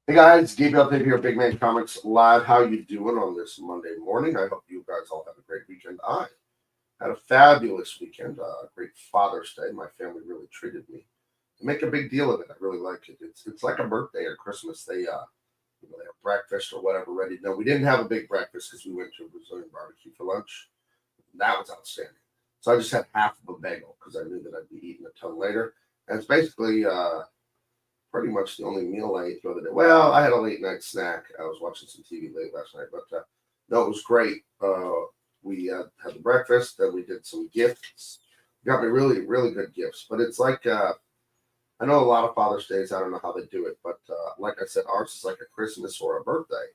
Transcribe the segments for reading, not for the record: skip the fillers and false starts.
Hey guys, Gabe update here, Big Man Comics Live. How you doing on this Monday morning? I hope you guys all have a great weekend. I had a fabulous weekend, great Father's Day. My family really treated me. They make a big deal of it. I really like it. It's like a birthday or Christmas. They have breakfast or whatever ready. No, we didn't have a big breakfast because we went to a Brazilian barbecue for lunch. That was outstanding. So I just had half of a bagel because I knew that I'd be eating a ton later. And it's basically pretty much the only meal I ate the other day. Well, I had a late night snack. I was watching some TV late last night, but no, it was great. We had the breakfast, then we did some gifts. Got me really, really good gifts. But it's like I know a lot of Father's Days. I don't know how they do it, but like I said, ours is like a Christmas or a birthday,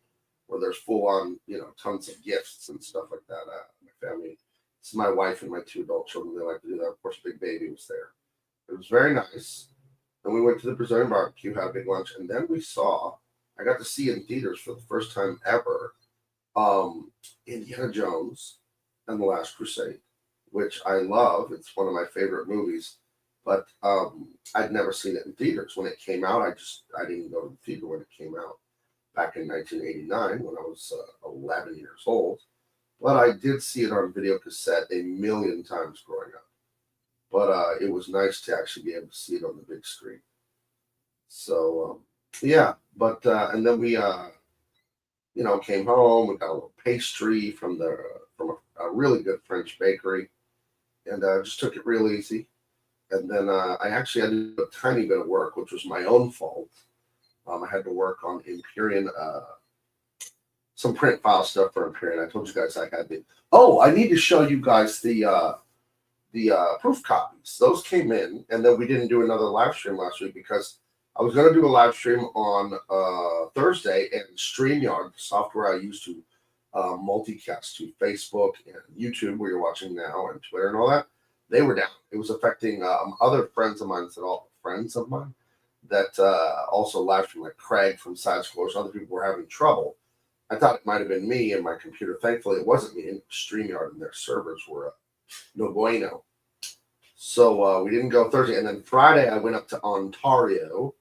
where there's full on, tons of gifts and stuff like that. My family, this is my wife and my two adult children. They like to do that. Of course, Big Baby was there. It was very nice. Then we went to the Brazilian barbecue, had a big lunch, and then I got to see in theaters for the first time ever, Indiana Jones and the Last Crusade, which I love. It's one of my favorite movies, but I'd never seen it in theaters when it came out. I didn't go to the theater when it came out back in 1989 when I was 11 years old, but I did see it on video cassette a million times growing up. But it was nice to actually be able to see it on the big screen. So yeah, but and then we came home. We got a little pastry from a really good French bakery, and just took it real easy. And then I actually had to do a tiny bit of work, which was my own fault. I had to work on Empyrean, some print file stuff for Empyrean. I told you guys I had the. Oh, I need to show you guys the proof copies. Those came in, and then we didn't do another live stream last week because I was going to do a live stream on Thursday, and StreamYard, the software I use to multicast to Facebook and YouTube, where you're watching now, and Twitter and all that, they were down. It was affecting other friends of mine, that also live stream, like Craig from Side Scores. Other people were having trouble. I thought it might have been me and my computer. Thankfully, it wasn't me. And StreamYard and their servers were no bueno. So we didn't go Thursday. And then Friday, I went up to Ontario,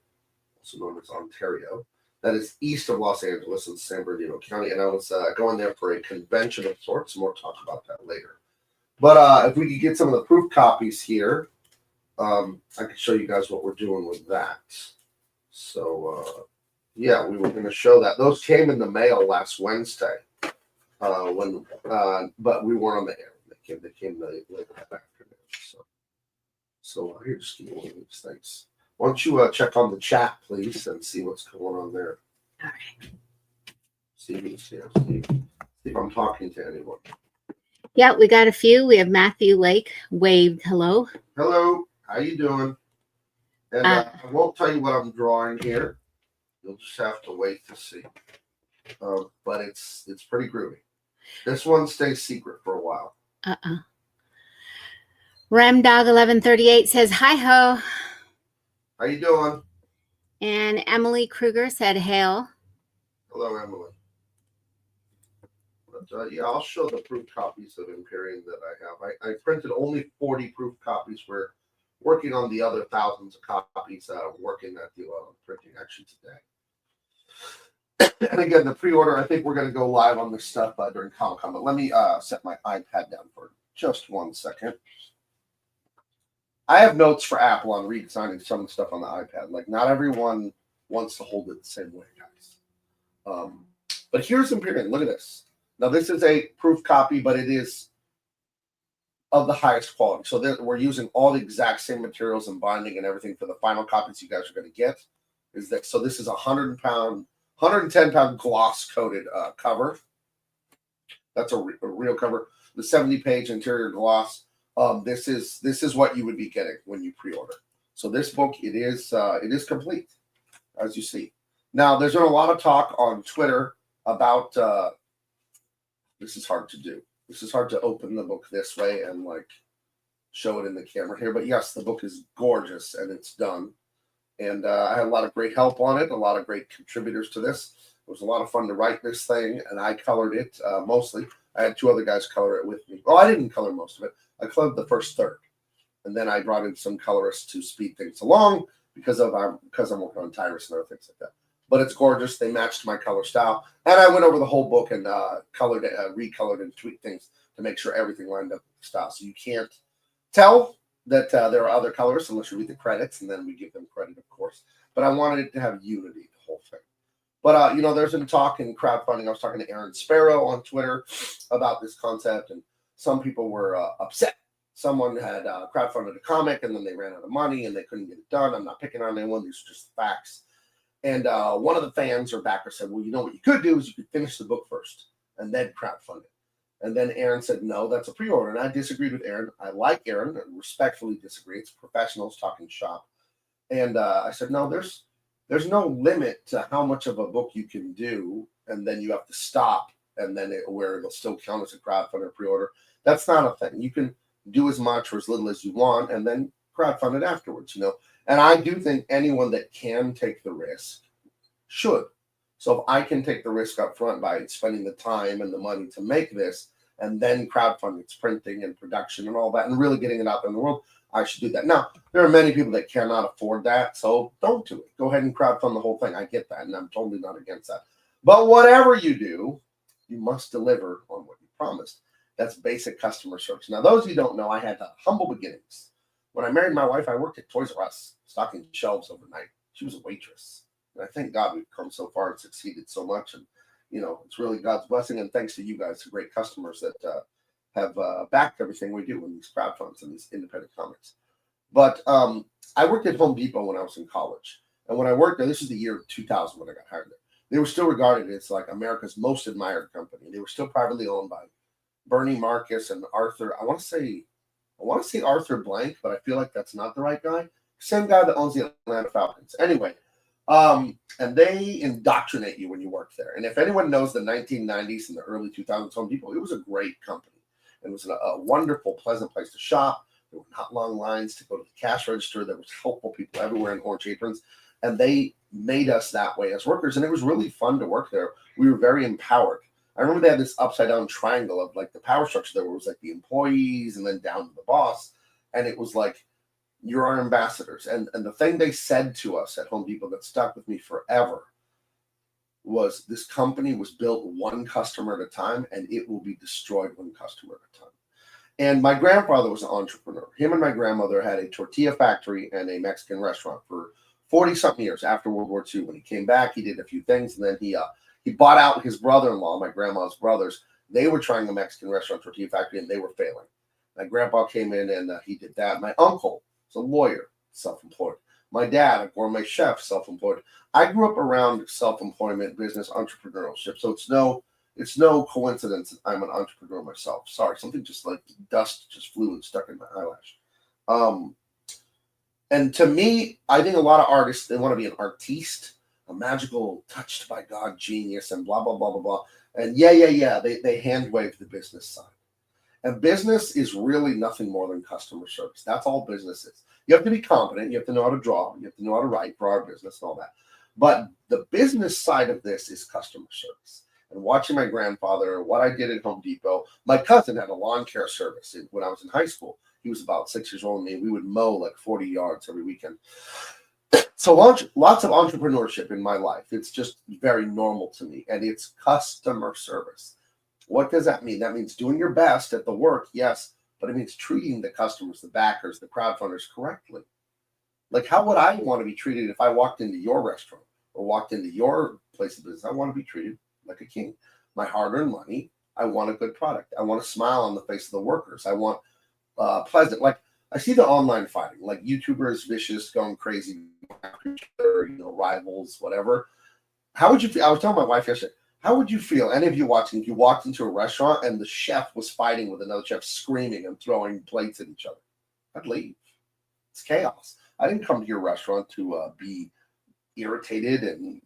also known as Ontario. That is east of Los Angeles in San Bernardino County. And I was going there for a convention of sorts. More talk about that later. But if we could get some of the proof copies here, I could show you guys what we're doing with that. So, yeah, we were going to show that. Those came in the mail last Wednesday, but we weren't on the air. They came later that afternoon. So here, just give me one of these things. Why don't you check on the chat, please, and see what's going on there. All right. See if I'm talking to anyone. Yeah, we got a few. We have Matthew Lake waved hello. Hello, how you doing? And I won't tell you what I'm drawing here. You'll just have to wait to see. But it's pretty groovy. This one stays secret for a while. Ramdog1138 says hi ho. How you doing? And Emily Kruger said hail. Hello, Emily. But yeah, I'll show the proof copies of Empyrean that I have. I printed only 40 proof copies. We're working on the other thousands of copies. Working that deal on printing actually today. And again, the pre-order, I think we're going to go live on this stuff during Comic-Con. But let me set my iPad down for just 1 second. I have notes for Apple on redesigning some of the stuff on the iPad. Like, not everyone wants to hold it the same way, guys. But here's Empyrean. Look at this. Now, this is a proof copy, but it is of the highest quality. So we're using all the exact same materials and binding and everything for the final copies you guys are going to get. So this is a 110-pound gloss-coated cover. That's a real cover. The 70-page interior gloss. This is what you would be getting when you pre-order. So this book, it is complete, as you see. Now, there's been a lot of talk on Twitter about this is hard to do. This is hard to open the book this way and like show it in the camera here. But yes, the book is gorgeous and it's done. And I had a lot of great help on it, a lot of great contributors to this. It was a lot of fun to write this thing, and I colored it mostly. I had 2 other guys color it with me. Well, I didn't color most of it. I colored the first third. And then I brought in some colorists to speed things along because I'm working on Tyrus and other things like that. but it's gorgeous. They matched my color style, and I went over the whole book and recolored and tweaked things to make sure everything lined up with the style. So you can't tell that there are other colors unless you read the credits, and then we give them credit, of course. But I wanted it to have unity, the whole thing. But there's been talk in crowdfunding. I was talking to Aaron Sparrow on Twitter about this concept, and some people were upset. Someone had crowdfunded a comic, and then they ran out of money, and they couldn't get it done. I'm not picking on anyone; these are just facts. And one of the fans or backers said, "Well, you know what you could do is you could finish the book first, and then crowdfund it." And then Aaron said, "No, that's a pre-order." And I disagreed with Aaron. I like Aaron and respectfully disagree. It's professionals talking shop. And I said, "No, there's no limit to how much of a book you can do, and then you have to stop, and then where it'll still count as a crowdfund or pre-order. That's not a thing. You can do as much or as little as you want, and then crowdfund it afterwards. And I do think anyone that can take the risk should. So if I can take the risk up front by spending the time and the money to make this, and then crowdfund its printing and production and all that, and really getting it out there in the world, I should do that. Now, there are many people that cannot afford that, so don't do it. Go ahead and crowdfund the whole thing. I get that, and I'm totally not against that. But whatever you do, you must deliver on what you promised. That's basic customer service. Now, those of you who don't know, I had humble beginnings. When I married my wife, I worked at Toys R Us, stocking shelves overnight. She was a waitress. And I thank God we've come so far and succeeded so much. And, it's really God's blessing. And thanks to you guys, the great customers that have backed everything we do in these crowdfunds and these independent comics. But I worked at Home Depot when I was in college. And when I worked there, this is the year 2000 when I got hired there. They were still regarded as like America's most admired company. They were still privately owned by Bernie Marcus and Arthur. I want to say Arthur Blank, but I feel like that's not the right guy. Same guy that owns the Atlanta Falcons. Anyway, and they indoctrinate you when you work there. And if anyone knows the 1990s and the early 2000s Home Depot, it was a great company. It was a wonderful, pleasant place to shop. There were not long lines to go to the cash register. There was helpful people everywhere in orange aprons. And they made us that way as workers. And it was really fun to work there. We were very empowered. I remember they had this upside down triangle of like the power structure there, where it was like the employees and then down to the boss. And it was like, you're our ambassadors. And the thing they said to us at Home Depot that stuck with me forever was, this company was built one customer at a time, and it will be destroyed one customer at a time. And my grandfather was an entrepreneur. Him and my grandmother had a tortilla factory and a Mexican restaurant for 40-something years after World War II. When he came back, he did a few things, and then he bought out his brother-in-law, my grandma's brothers. They were trying a Mexican restaurant tortilla factory, and they were failing. My grandpa came in, and he did that. My uncle was a lawyer, self-employed. My dad, a gourmet chef, self-employed. I grew up around self-employment, business, entrepreneurship. So it's no coincidence that I'm an entrepreneur myself. Sorry, something just like dust just flew and stuck in my eyelash. And to me, I think a lot of artists, they want to be an artiste, a magical, touched by God genius, and blah, blah, blah, blah, blah. And yeah. They hand wave the business side. And business is really nothing more than customer service. That's all business is. You have to be competent. You have to know how to draw. You have to know how to write for our business and all that. But the business side of this is customer service. And watching my grandfather, what I did at Home Depot, my cousin had a lawn care service when I was in high school. He was about 6 years older than me. We would mow like 40 yards every weekend. So lots of entrepreneurship in my life. It's just very normal to me. And it's customer service. What does that mean? That means doing your best at the work, yes, but it means treating the customers, the backers, the crowdfunders correctly. Like, how would I want to be treated if I walked into your restaurant or walked into your place of business? I want to be treated like a king. My hard-earned money, I want a good product. I want a smile on the face of the workers. I want pleasant. Like, I see the online fighting, like YouTubers vicious, going crazy, rivals, whatever. How would you feel? I was telling my wife yesterday, how would you feel, any of you watching, if you walked into a restaurant and the chef was fighting with another chef, screaming and throwing plates at each other? I'd leave. It's chaos. I didn't come to your restaurant to be irritated and,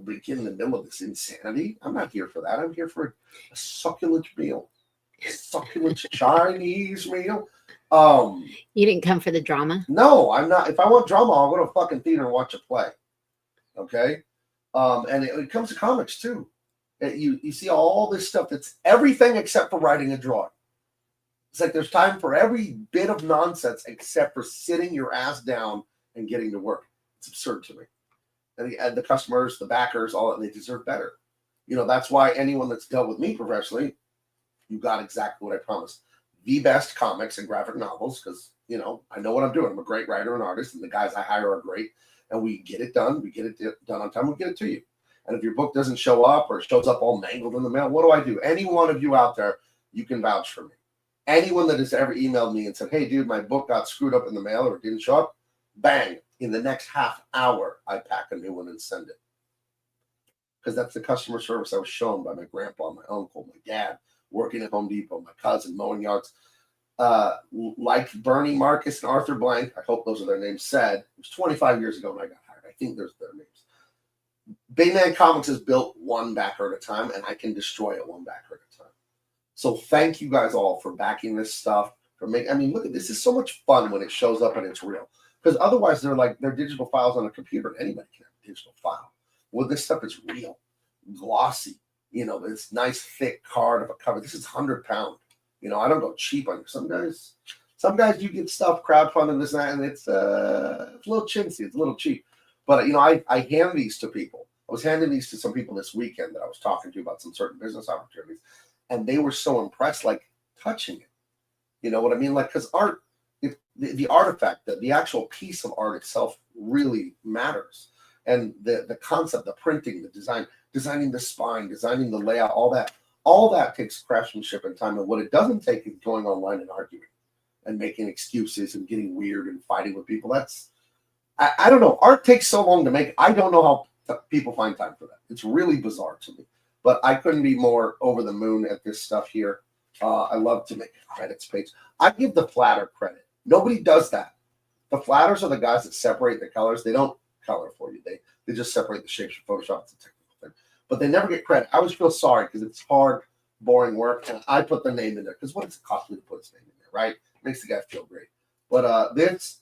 begin in the middle of this insanity. I'm not here for that. I'm here for a succulent meal, a succulent Chinese meal. You didn't come for the drama? No, I'm not. If I want drama, I'll go to a fucking theater and watch a play. Okay? And it comes to comics too. You see all this stuff that's everything except for writing a drawing. It's like there's time for every bit of nonsense except for sitting your ass down and getting to work. It's absurd to me. And the customers, the backers, all that, they deserve better. That's why anyone that's dealt with me professionally, you got exactly what I promised. The best comics and graphic novels, because, I know what I'm doing. I'm a great writer and artist, and the guys I hire are great. And we get it done. We get it done on time. We get it to you. And if your book doesn't show up or it shows up all mangled in the mail, what do I do? Any one of you out there, you can vouch for me. Anyone that has ever emailed me and said, hey, dude, my book got screwed up in the mail or it didn't show up, bang, in the next half hour, I pack a new one and send it. Because that's the customer service I was shown by my grandpa, my uncle, my dad, working at Home Depot, my cousin, mowing yards. Like Bernie Marcus and Arthur Blank, I hope those are their names, said, it was 25 years ago when I got hired. I think there's their names. Big Man Comics is built one backer at a time, and I can destroy it one backer at a time. So thank you guys all for backing this stuff. Look at this. Is so much fun when it shows up and it's real. Because otherwise they're digital files on a computer, and anybody can have a digital file. Well, this stuff is real, glossy. This nice thick card of a cover. This is 100-pound. I don't go cheap on it. Some guys you get stuff crowdfunding this and that, and it's a little chintzy. It's a little cheap. But I hand these to people. I was handing these to some people this weekend that I was talking to about some certain business opportunities, and they were so impressed, like touching it. You know what I mean? Like, because art, the artifact, the actual piece of art itself really matters. And the concept, the printing, the design, designing the spine, designing the layout, all that takes craftsmanship and time. And what it doesn't take is going online and arguing and making excuses and getting weird and fighting with people. I don't know. Art takes so long to make. I don't know how people find time for that. It's really bizarre to me. But I couldn't be more over the moon at this stuff here. I love to make a credits page. I give the flatter credit. Nobody does that. The flatters are the guys that separate the colors. They don't color for you. They just separate the shapes from Photoshop. It's a technical thing. But they never get credit. I always feel sorry because it's hard, boring work. And I put the name in there because what does it cost me to put his name in there, right? It makes the guy feel great. But this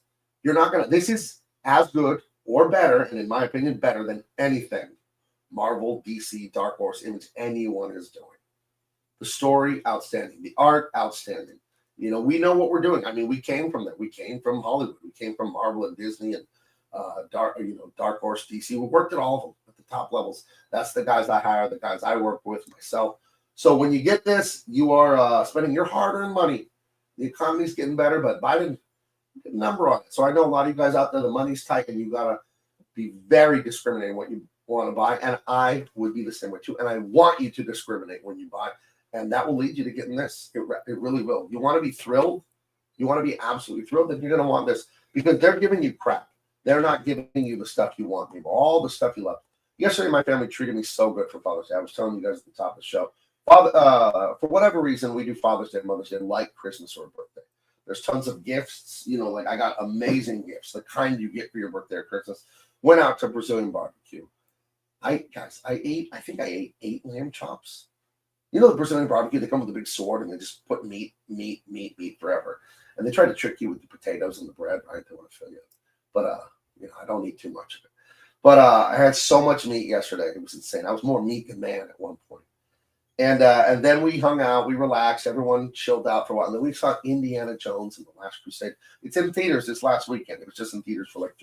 is as good or better, and in my opinion, better than anything Marvel, DC, Dark Horse, Image, anyone is doing. The story, outstanding. The art, outstanding. We know what we're doing. We came from that. We came from Hollywood. We came from Marvel and Disney and Dark Horse, DC. We worked at all of them at the top levels. That's the guys I hire, the guys I work with myself. So when you get this, you are spending your hard-earned money. The economy's getting better, but Biden put a number on it. So I know a lot of you guys out there, the money's tight, and you got to be very discriminating what you want to buy. And I would be the same way too. And I want you to discriminate when you buy. And that will lead you to getting this. It really will. You want to be thrilled? You want to be absolutely thrilled? Then you're going to want this because they're giving you crap. They're not giving you the stuff you want, people. All the stuff you love. Yesterday, my family treated me so good for Father's Day. I was telling you guys at the top of the show. For whatever reason, we do Father's Day and Mother's Day like Christmas or birthday. There's tons of gifts. Like I got amazing gifts, the kind you get for your birthday or Christmas. Went out to Brazilian barbecue. I think I ate 8 lamb chops. The Brazilian barbecue, they come with a big sword and they just put meat forever. And they try to trick you with the potatoes and the bread, right? They want to fill you. But, I don't eat too much of it. But I had so much meat yesterday. It was insane. I was more meat than man at one point. And then we hung out. We relaxed. Everyone chilled out for a while. And then we saw Indiana Jones and the Last Crusade. It's in theaters this last weekend. It was just in theaters for like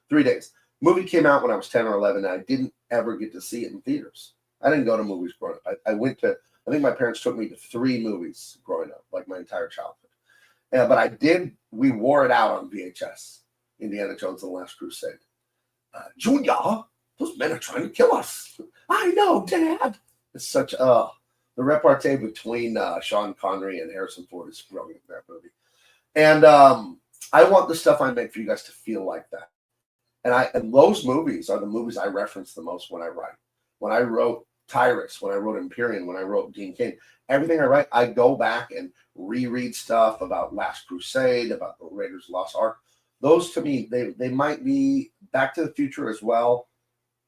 three days. Movie came out when I was 10 or 11, and I didn't ever get to see it in theaters. I didn't go to movies growing up. I think my parents took me to 3 movies growing up, like my entire childhood. But we wore it out on VHS, Indiana Jones and the Last Crusade. Junior, those men are trying to kill us. I know, Dad. It's such the repartee between Sean Connery and Harrison Ford is brilliant in that movie. And I want the stuff I make for you guys to feel like that. And those movies are the movies I reference the most when I write. When I wrote Tyrus, when I wrote Empyrean, when I wrote Dean Cain, everything I write, I go back and reread stuff about Last Crusade, about the Raiders of the Lost Ark. Those to me, they might be Back to the Future as well,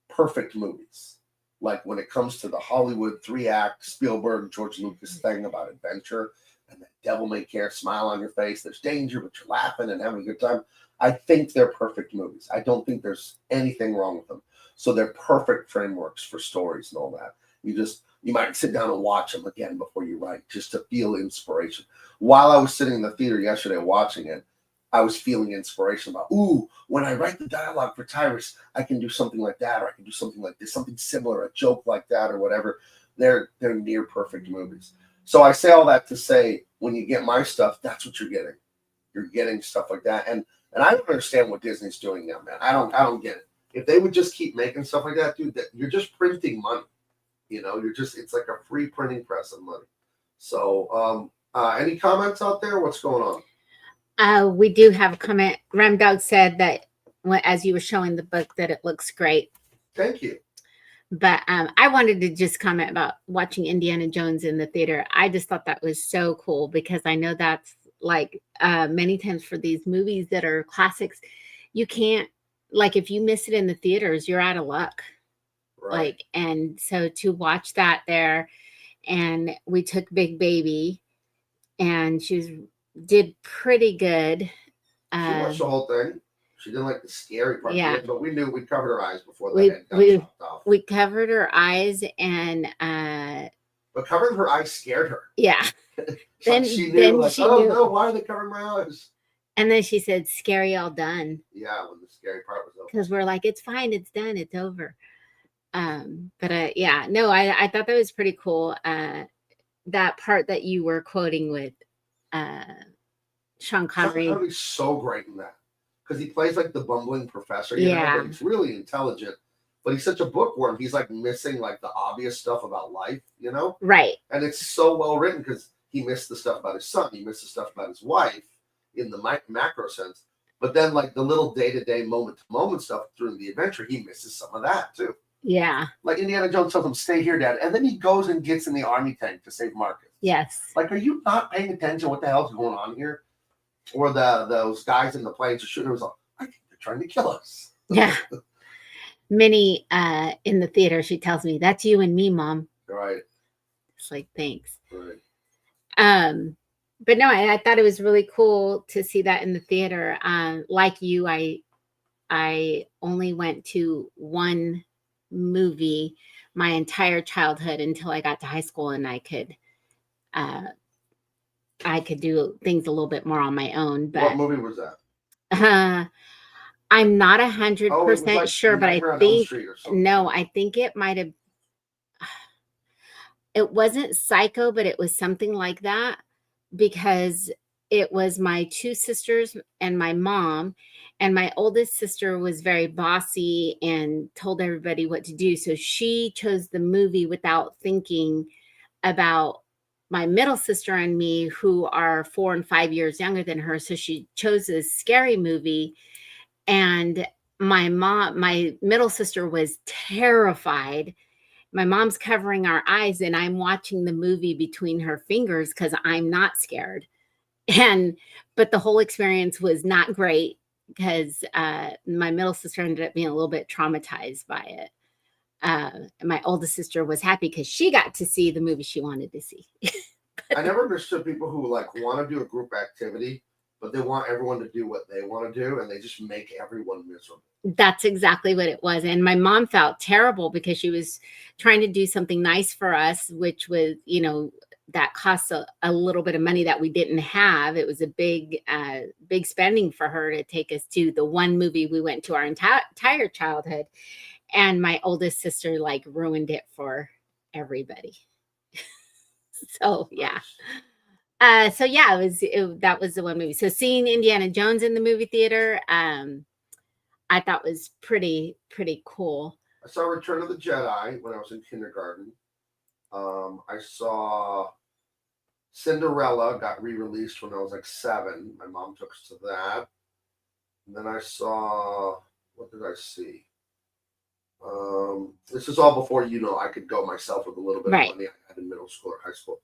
perfect movies. Like when it comes to the Hollywood 3-act Spielberg, George Lucas thing about adventure and that devil may care smile on your face. There's danger, but you're laughing and having a good time. I think they're perfect movies. I don't think there's anything wrong with them. So they're perfect frameworks for stories and all that. You might sit down and watch them again before you write, just to feel inspiration. While I was sitting in the theater yesterday watching it, I was feeling inspiration about, ooh, when I write the dialogue for Tyrus, I can do something like that, or I can do something like this, something similar, a joke like that, or whatever. They're near perfect movies. So I say all that to say, when you get my stuff, that's what you're getting. You're getting stuff like that, and I don't understand what Disney's doing now, man. I don't get it. If they would just keep making stuff like that, dude, that you're just printing money. It's like a free printing press of money. So, any comments out there? What's going on? We do have a comment. Ramdog said that as you were showing the book, that it looks great. Thank you. But I wanted to just comment about watching Indiana Jones in the theater. I just thought that was so cool because I know that's like many times for these movies that are classics, you can't, like, if you miss it in the theaters, you're out of luck. Right. Like, and so to watch that there, and we took Big Baby, and did pretty good. She watched the whole thing. She didn't like the scary part, Yeah. But we knew we covered her eyes before the head got chopped off. We covered her eyes, and but covering her eyes scared her. Yeah. Then she knew, like, oh no, why are they covering my eyes? And then she said, "Scary, all done." Yeah, when the scary part was over. Because we're like, it's fine, it's done, it's over. But yeah, no, I thought that was pretty cool. That part that you were quoting with Sean Connery. Sean Connery's so great in that because he plays like the bumbling professor. Yeah, but he's really intelligent. But he's such a bookworm. He's like missing like the obvious stuff about life, Right. And it's so well written because he missed the stuff about his son. He missed the stuff about his wife in the macro sense. But then like the little day-to-day, moment-to-moment stuff during the adventure, he misses some of that too. Yeah. Like Indiana Jones tells him, "Stay here, Dad." And then he goes and gets in the army tank to save Marcus. Yes. Like, are you not paying attention to what the hell's going on here? Or those guys in the planes are shooting. I think they're trying to kill us. Yeah. Minnie in the theater, she tells me, "That's you and me, Mom." Right. It's like, thanks. Right. But no, I thought it was really cool to see that in the theater. Like you, I only went to one movie my entire childhood until I got to high school, and I could do things a little bit more on my own. But what movie was that? I'm not 100% sure, but I think I think it might have. It wasn't Psycho, but it was something like that, because it was my two sisters and my mom, and my oldest sister was very bossy and told everybody what to do. So she chose the movie without thinking about my middle sister and me, who are 4 and 5 years younger than her. So she chose a scary movie, and my middle sister was terrified. My mom's covering our eyes, and I'm watching the movie between her fingers because I'm not scared. But the whole experience was not great because my middle sister ended up being a little bit traumatized by it. My oldest sister was happy because she got to see the movie she wanted to see. I never understood people who like want to do a group activity, but they want everyone to do what they want to do, and they just make everyone miserable. That's exactly what it was. And my mom felt terrible because she was trying to do something nice for us, which was, that cost a little bit of money that we didn't have. It was a big spending for her to take us to the one movie we went to our entire childhood. And my oldest sister like ruined it for everybody. So, yeah. That was the one movie. So seeing Indiana Jones in the movie theater, I thought was pretty cool. I saw Return of the Jedi when I was in kindergarten. I saw Cinderella got re-released when I was like 7. My mom took us to that. And then I saw, what did I see? This is all before, I could go myself with a little bit of money I had in middle school or high school.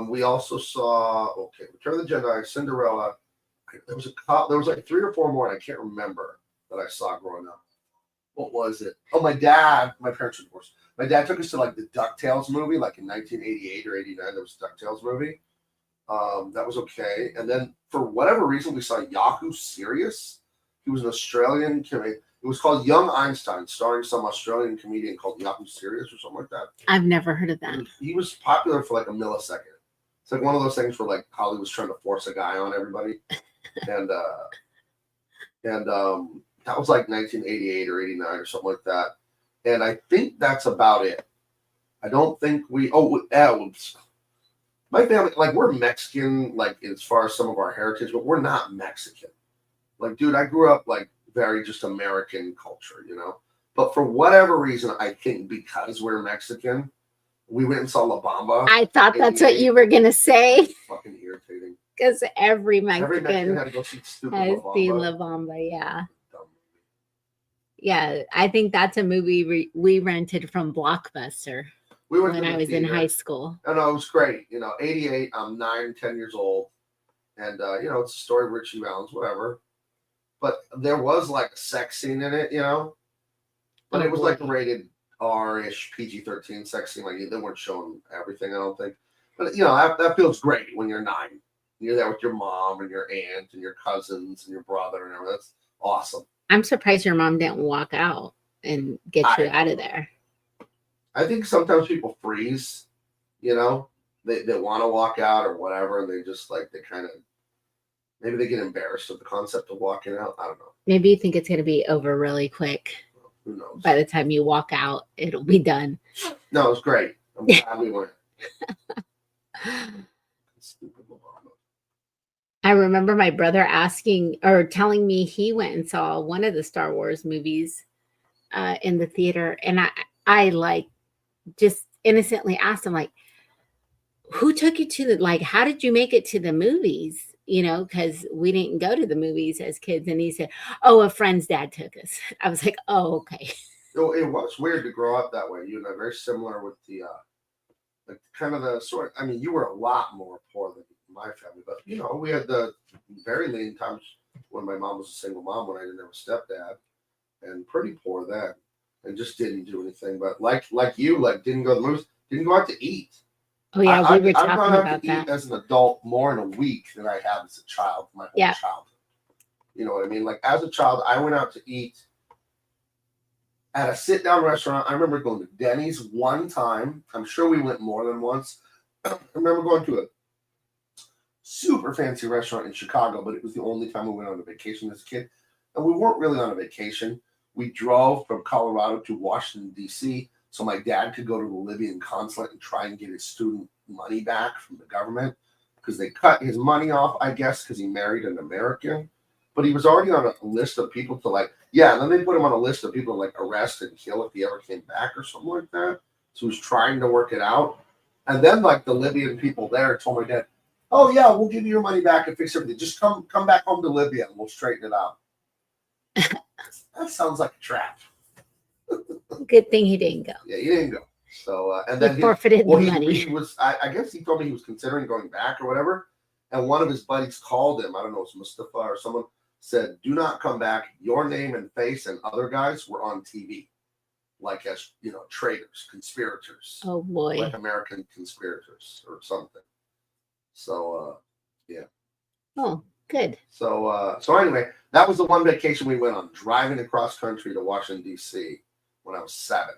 We also saw, Return of the Jedi, Cinderella. There was like 3 or 4 more, and I can't remember, that I saw growing up. What was it? Oh, my parents were divorced. My dad took us to like the DuckTales movie, like in 1988 or 89. There was a DuckTales movie. That was okay. And then for whatever reason, we saw Yahoo Serious. He was an Australian comedian. It was called Young Einstein, starring some Australian comedian called Yahoo Serious or something like that. I've never heard of that. He was popular for like a millisecond. It's like one of those things where like Hollywood's trying to force a guy on everybody. and that was like 1988 or 89 or something like that. And I think that's about it. I don't think we. Oh, my family, like we're Mexican, like as far as some of our heritage, but we're not Mexican. Like, dude, I grew up like very just American culture, you know. But for whatever reason, I think because we're Mexican, we went and saw La Bamba. I thought that's what you were gonna say. Fucking irritating. Because every Mexican Mexican had to go see stupid has La seen Bamba. La Bamba, yeah. Dumb movie. Yeah, I think that's a movie we rented from Blockbuster when I was in high school. And it was great. You know, 88, I'm 9, 10 years old. And, you know, it's a story of Richie Valens, whatever. But there was like a sex scene in it, you know. But it was like a rated R-ish, PG-13 sex scene. Like they weren't showing everything, I don't think. But, you know, that feels great when you're 9. You're there with your mom and your aunt and your cousins and your brother and everything. That's awesome. I'm surprised your mom didn't walk out and get you out of there. I think sometimes people freeze, you know. They want to walk out or whatever, and they just like, they kind of, maybe they get embarrassed of the concept of walking out. I don't know. Maybe you think it's going to be over really quick. Well, who knows? By the time you walk out, it'll be done. No, it was great. I'm glad we went. Stupid Obama. I remember my brother asking or telling me he went and saw one of the Star Wars movies in the theater. And I like just innocently asked him, like, who took you to like, how did you make it to the movies? You know, because we didn't go to the movies as kids. And he said, oh, a friend's dad took us. I was like, oh, okay. It was weird to grow up that way. You know, very similar with the, like kind of the sort. I mean, you were a lot more poor than my family, but you know, we had the very lean times when my mom was a single mom, when I didn't have a stepdad, and pretty poor then, and just didn't do anything. But like you, like didn't go to the movies, didn't go out to eat. Oh yeah, we were talking I've gone out about to that eat as an adult more in a week than I have as a child. My whole childhood. You know what I mean? Like as a child, I went out to eat at a sit-down restaurant. I remember going to Denny's one time. I'm sure we went more than once. I remember going to a super fancy restaurant in Chicago, but it was the only time we went on a vacation as a kid. And we weren't really on a vacation. We drove from Colorado to Washington, D.C., so my dad could go to the Libyan consulate and try and get his student money back from the government, because they cut his money off, I guess, because he married an American. But he was already on a list of people to like, and then they put him on a list of people to like arrest and kill if he ever came back or something like that. So he was trying to work it out. And then like the Libyan people there told my dad, oh yeah, we'll give you your money back and fix everything. Just come back home to Libya and we'll straighten it out. That sounds like a trap. Good thing he didn't go. Yeah, he didn't go. So and then he forfeited the money. He was. I guess he told me he was considering going back or whatever. And one of his buddies called him. I don't know, it's Mustafa or someone, said, "Do not come back. Your name and face and other guys were on TV, like as you know, traitors, conspirators. Oh boy, like American conspirators or something." So yeah. Oh, good. So anyway, that was the one vacation we went on, driving across country to Washington, D.C. when I was 7.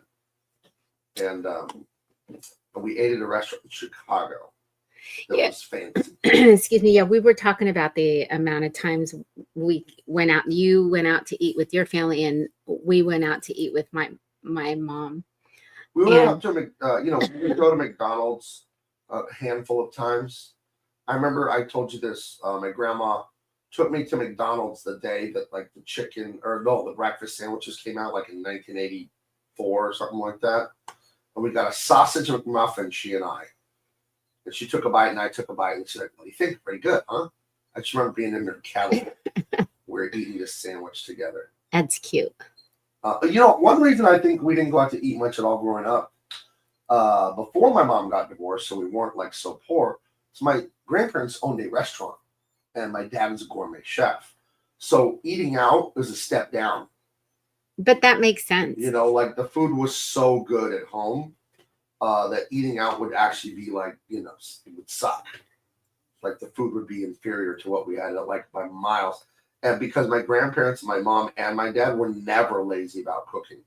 And we ate at a restaurant in Chicago that was fancy. Excuse me. Yeah, we were talking about the amount of times we went out. You went out to eat with your family, and we went out to eat with my mom. We went out to, we would go to McDonald's a handful of times. I remember I told you this. My grandma took me to McDonald's the day that like the breakfast sandwiches came out, like in 1984 or something like that. And we got a sausage McMuffin, she and I. And she took a bite and I took a bite. And she's like, "What do you think? Pretty good, huh?" I just remember being in their cabin. We're eating this sandwich together. That's cute. One reason I think we didn't go out to eat much at all growing up, before my mom got divorced, so we weren't like so poor. So my grandparents owned a restaurant, and my dad was a gourmet chef. So eating out was a step down. But that makes sense. You know, like the food was so good at home that eating out would actually be like, it would suck. Like the food would be inferior to what we had, like by miles. And because my grandparents, my mom, and my dad were never lazy about cooking.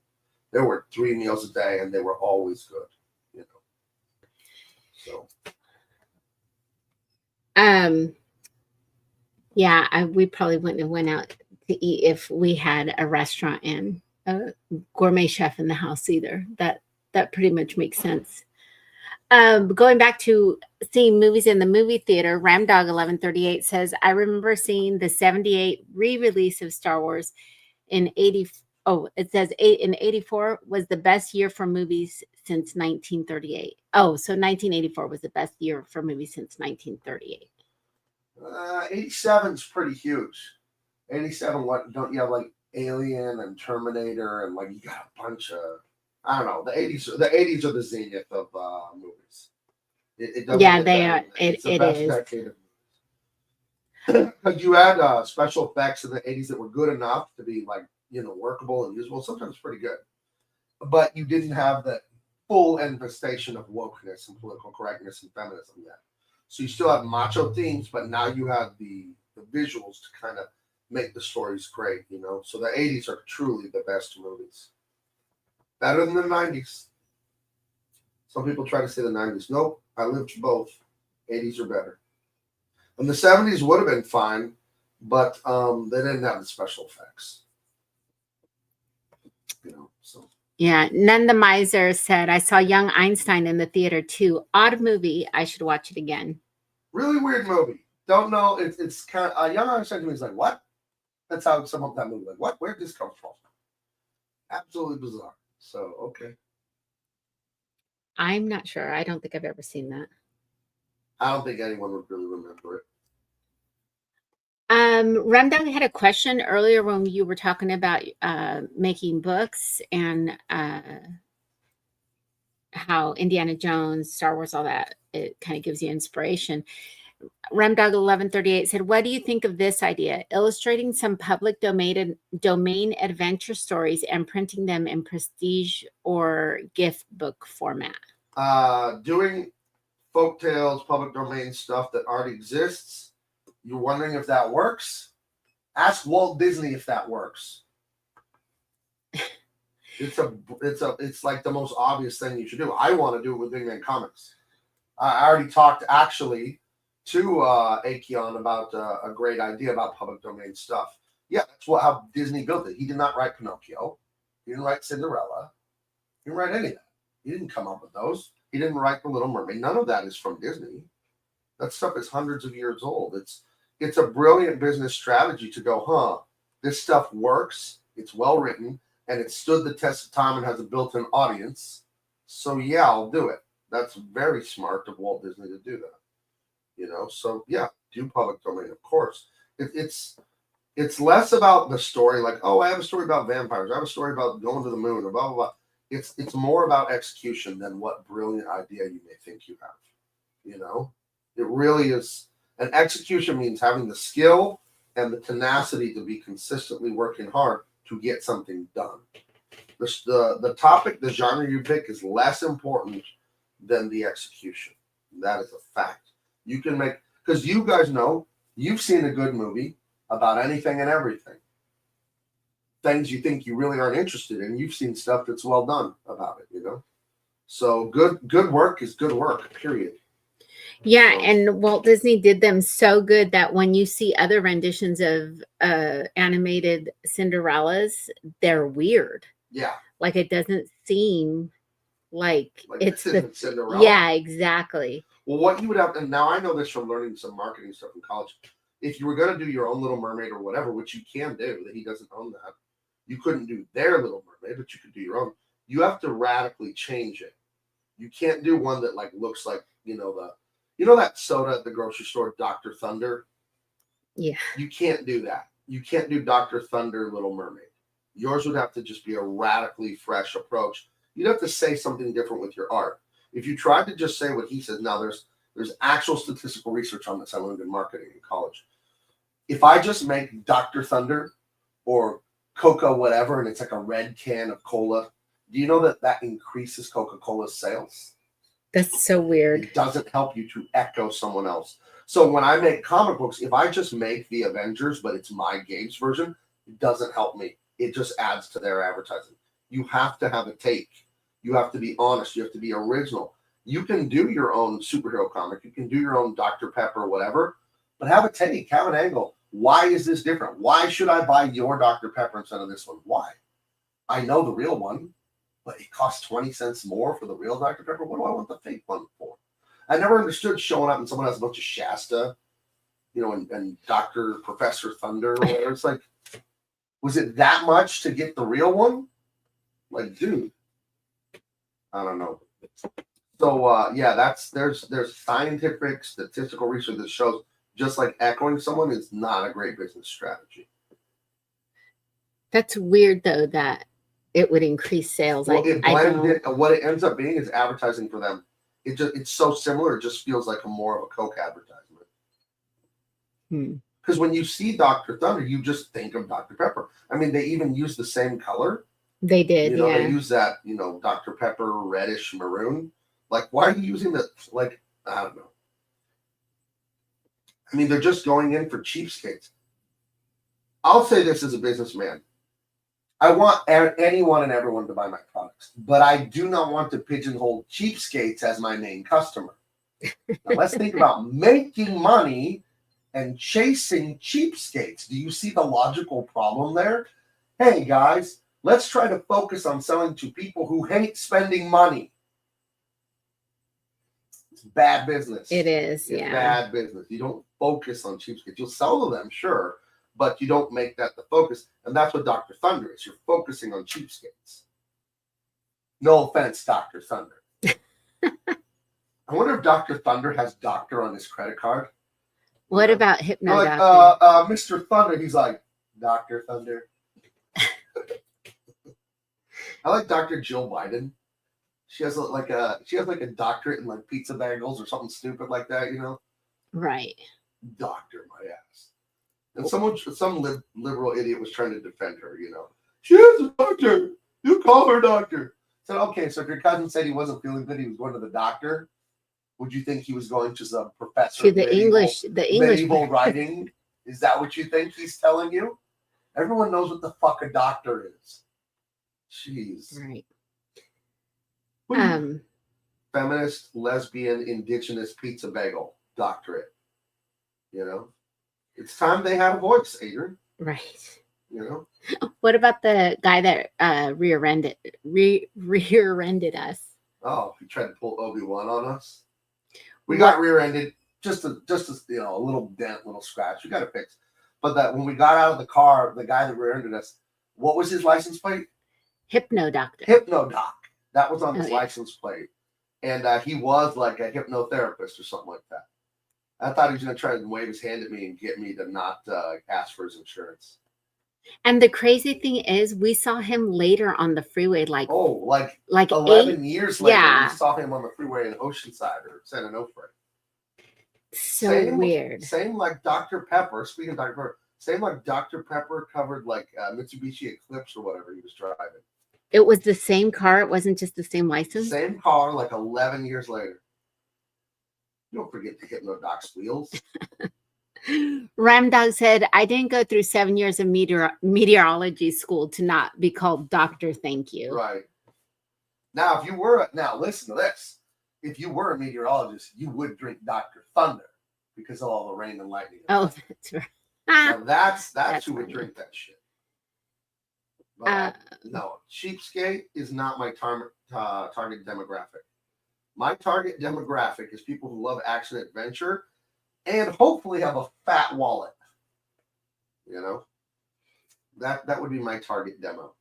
There were 3 meals a day, and they were always good. So. Yeah, we probably wouldn't have went out to eat if we had a restaurant and a gourmet chef in the house either. That pretty much makes sense. Going back to seeing movies in the movie theater, Ramdog 1138 says, I remember seeing the 78 re-release of Star Wars in 80. Oh, it says in 84 was the best year for movies since 1938. Oh, so 1984 was the best year for movies since 1938. 87 is pretty huge. 87, what don't you have like Alien and Terminator and like you got a bunch of, I don't know, the 80s are the zenith of movies. It doesn't Yeah, get they better are. than that. It's the It best is. decade of movies. Because you had special effects in the 80s that were good enough to be like, workable and usable, sometimes pretty good. But you didn't have the full infestation of wokeness and political correctness and feminism yet. So you still have macho themes, but now you have the visuals to kind of make the stories great, So the 80s are truly the best movies. Better than the 90s. Some people try to say the 90s. Nope, I lived both. 80s are better. And the 70s would have been fine, but they didn't have the special effects. So. Yeah, None the Miser said, I saw Young Einstein in the theater too. Odd movie. I should watch it again. Really weird movie. Don't know. It's kind of Young Einstein to me is like, what? That's how some of that movie. Like, what? Where did this come from? Absolutely bizarre. So, okay. I'm not sure. I don't think I've ever seen that. I don't think anyone would really remember it. Ramdang had a question earlier when you were talking about making books and how Indiana Jones, Star Wars, all that, it kind of gives you inspiration. Ramdog 1138 said, what do you think of this idea? Illustrating some public domain adventure stories and printing them in prestige or gift book format. Doing folktales, public domain stuff that already exists. You're wondering if that works? Ask Walt Disney if that works. It's like the most obvious thing you should do. I want to do it with Big Man Comics. I already talked actually to Akion about a great idea about public domain stuff. Yeah, that's how Disney built it. He did not write Pinocchio. He didn't write Cinderella. He didn't write any of that. He didn't come up with those. He didn't write The Little Mermaid. None of that is from Disney. That stuff is hundreds of years old. It's a brilliant business strategy to go, this stuff works. It's well written, and it stood the test of time and has a built-in audience. So yeah, I'll do it. That's very smart of Walt Disney to do that. So yeah, do public domain, of course. It's less about the story, like, I have a story about vampires, I have a story about going to the moon, or blah blah blah. It's more about execution than what brilliant idea you may think you have. It really is. And execution means having the skill and the tenacity to be consistently working hard to get something done. The topic, the genre you pick is less important than the execution. That is a fact. You can make, because you guys know, you've seen a good movie about anything and everything. Things you think you really aren't interested in, you've seen stuff that's well done about it, So good work is good work, period. Yeah, and Walt Disney did them so good that when you see other renditions of animated Cinderellas, they're weird. Yeah. Like it doesn't seem like it's Cinderella. Yeah, exactly. Well, what you would have, and now I know this from learning some marketing stuff in college. If you were going to do your own Little Mermaid or whatever, which you can do, that he doesn't own that, you couldn't do their Little Mermaid, but you could do your own. You have to radically change it. You can't do one that like looks like that soda at the grocery store, Dr. Thunder. Yeah. You can't do that. You can't do Dr. Thunder Little Mermaid. Yours would have to just be a radically fresh approach. You'd have to say something different with your art. If you tried to just say what he says, now there's actual statistical research on this. I learned in marketing in college. If I just make Dr. Thunder or Coca whatever, and it's like a red can of cola, do you know that increases Coca-Cola's sales? That's so weird. It doesn't help you to echo someone else. So when I make comic books, if I just make the Avengers, but it's my Gabe's version, it doesn't help me. It just adds to their advertising. You have to have a take. You have to be honest. You have to be original. You can do your own superhero comic. You can do your own Dr. Pepper or whatever, but have a take, have an angle. Why is this different? Why should I buy your Dr. Pepper instead of this one? Why? I know the real one, but it costs 20 cents more for the real Dr. Pepper. What do I want the fake one for? I never understood showing up and someone has a bunch of Shasta, and Dr. Professor Thunder or whatever. It's like, was it that much to get the real one? Like, dude, I don't know. So yeah, there's scientific statistical research that shows just like echoing someone is not a great business strategy. That's weird though that it would increase sales. Well, what it ends up being is advertising for them. It's so similar, it just feels like more of a Coke advertisement. Because when you see Dr. Thunder, you just think of Dr. Pepper. I mean, they even use the same color. They did, yeah. They use that, Dr. Pepper reddish maroon. Like, why are you using that? Like, I don't know. I mean, they're just going in for cheapskates. I'll say this as a businessman. I want anyone and everyone to buy my products, but I do not want to pigeonhole cheapskates as my main customer. Now, let's think about making money and chasing cheapskates. Do you see the logical problem there? Hey, guys, let's try to focus on selling to people who hate spending money. It's bad business. It is, it's bad business. You don't focus on cheapskates. You'll sell to them, sure, but you don't make that the focus. And that's what Dr. Thunder is. You're focusing on cheapskates. No offense, Dr. Thunder. I wonder if Dr. Thunder has doctor on his credit card. What about Hypno like, Doctor? Mr. Thunder, he's like, Dr. Thunder. I like Dr. Jill Biden. She has like a doctorate in like pizza bagels or something stupid like that, Right. Doctor, my ass. And some liberal idiot was trying to defend her, She is a doctor. You call her doctor. I said, okay, so if your cousin said he wasn't feeling good, he was going to the doctor, would you think he was going to some professor to the English medieval writing? Is that what you think he's telling you? Everyone knows what the fuck a doctor is. Jeez. Right. Feminist, lesbian, indigenous pizza bagel doctorate. It's time they had a voice, Adrian. Right. What about the guy that rear-ended us? Oh, he tried to pull Obi-Wan on us. We got rear-ended, just a little dent, little scratch. We got it fixed. But that when we got out of the car, the guy that rear-ended us, what was his license plate? Hypno Doctor. Hypno Doc. That was on his license plate. And he was like a hypnotherapist or something like that. I thought he was going to try to wave his hand at me and get me to not ask for his insurance. And the crazy thing is, we saw him later on the freeway, like 11 years later. Yeah. We saw him on the freeway in Oceanside or San Onofre. So weird. Same like Dr. Pepper. Speaking of Dr. Pepper, same like Dr. Pepper covered like Mitsubishi Eclipse or whatever he was driving. It was the same car. It wasn't just the same license. Same car, like 11 years later. You don't forget the Hypnodoc's wheels. Ramdog said, I didn't go through 7 years of meteorology school to not be called Doctor. Thank you. Right. Now, listen to this. If you were a meteorologist, you would drink Dr. Thunder because of all the rain and lightning. Oh, that's right. Now that's who would funny. drink that shit. But no, cheapskate is not my target demographic. My target demographic is people who love action adventure and hopefully have a fat wallet. That would be my target demo.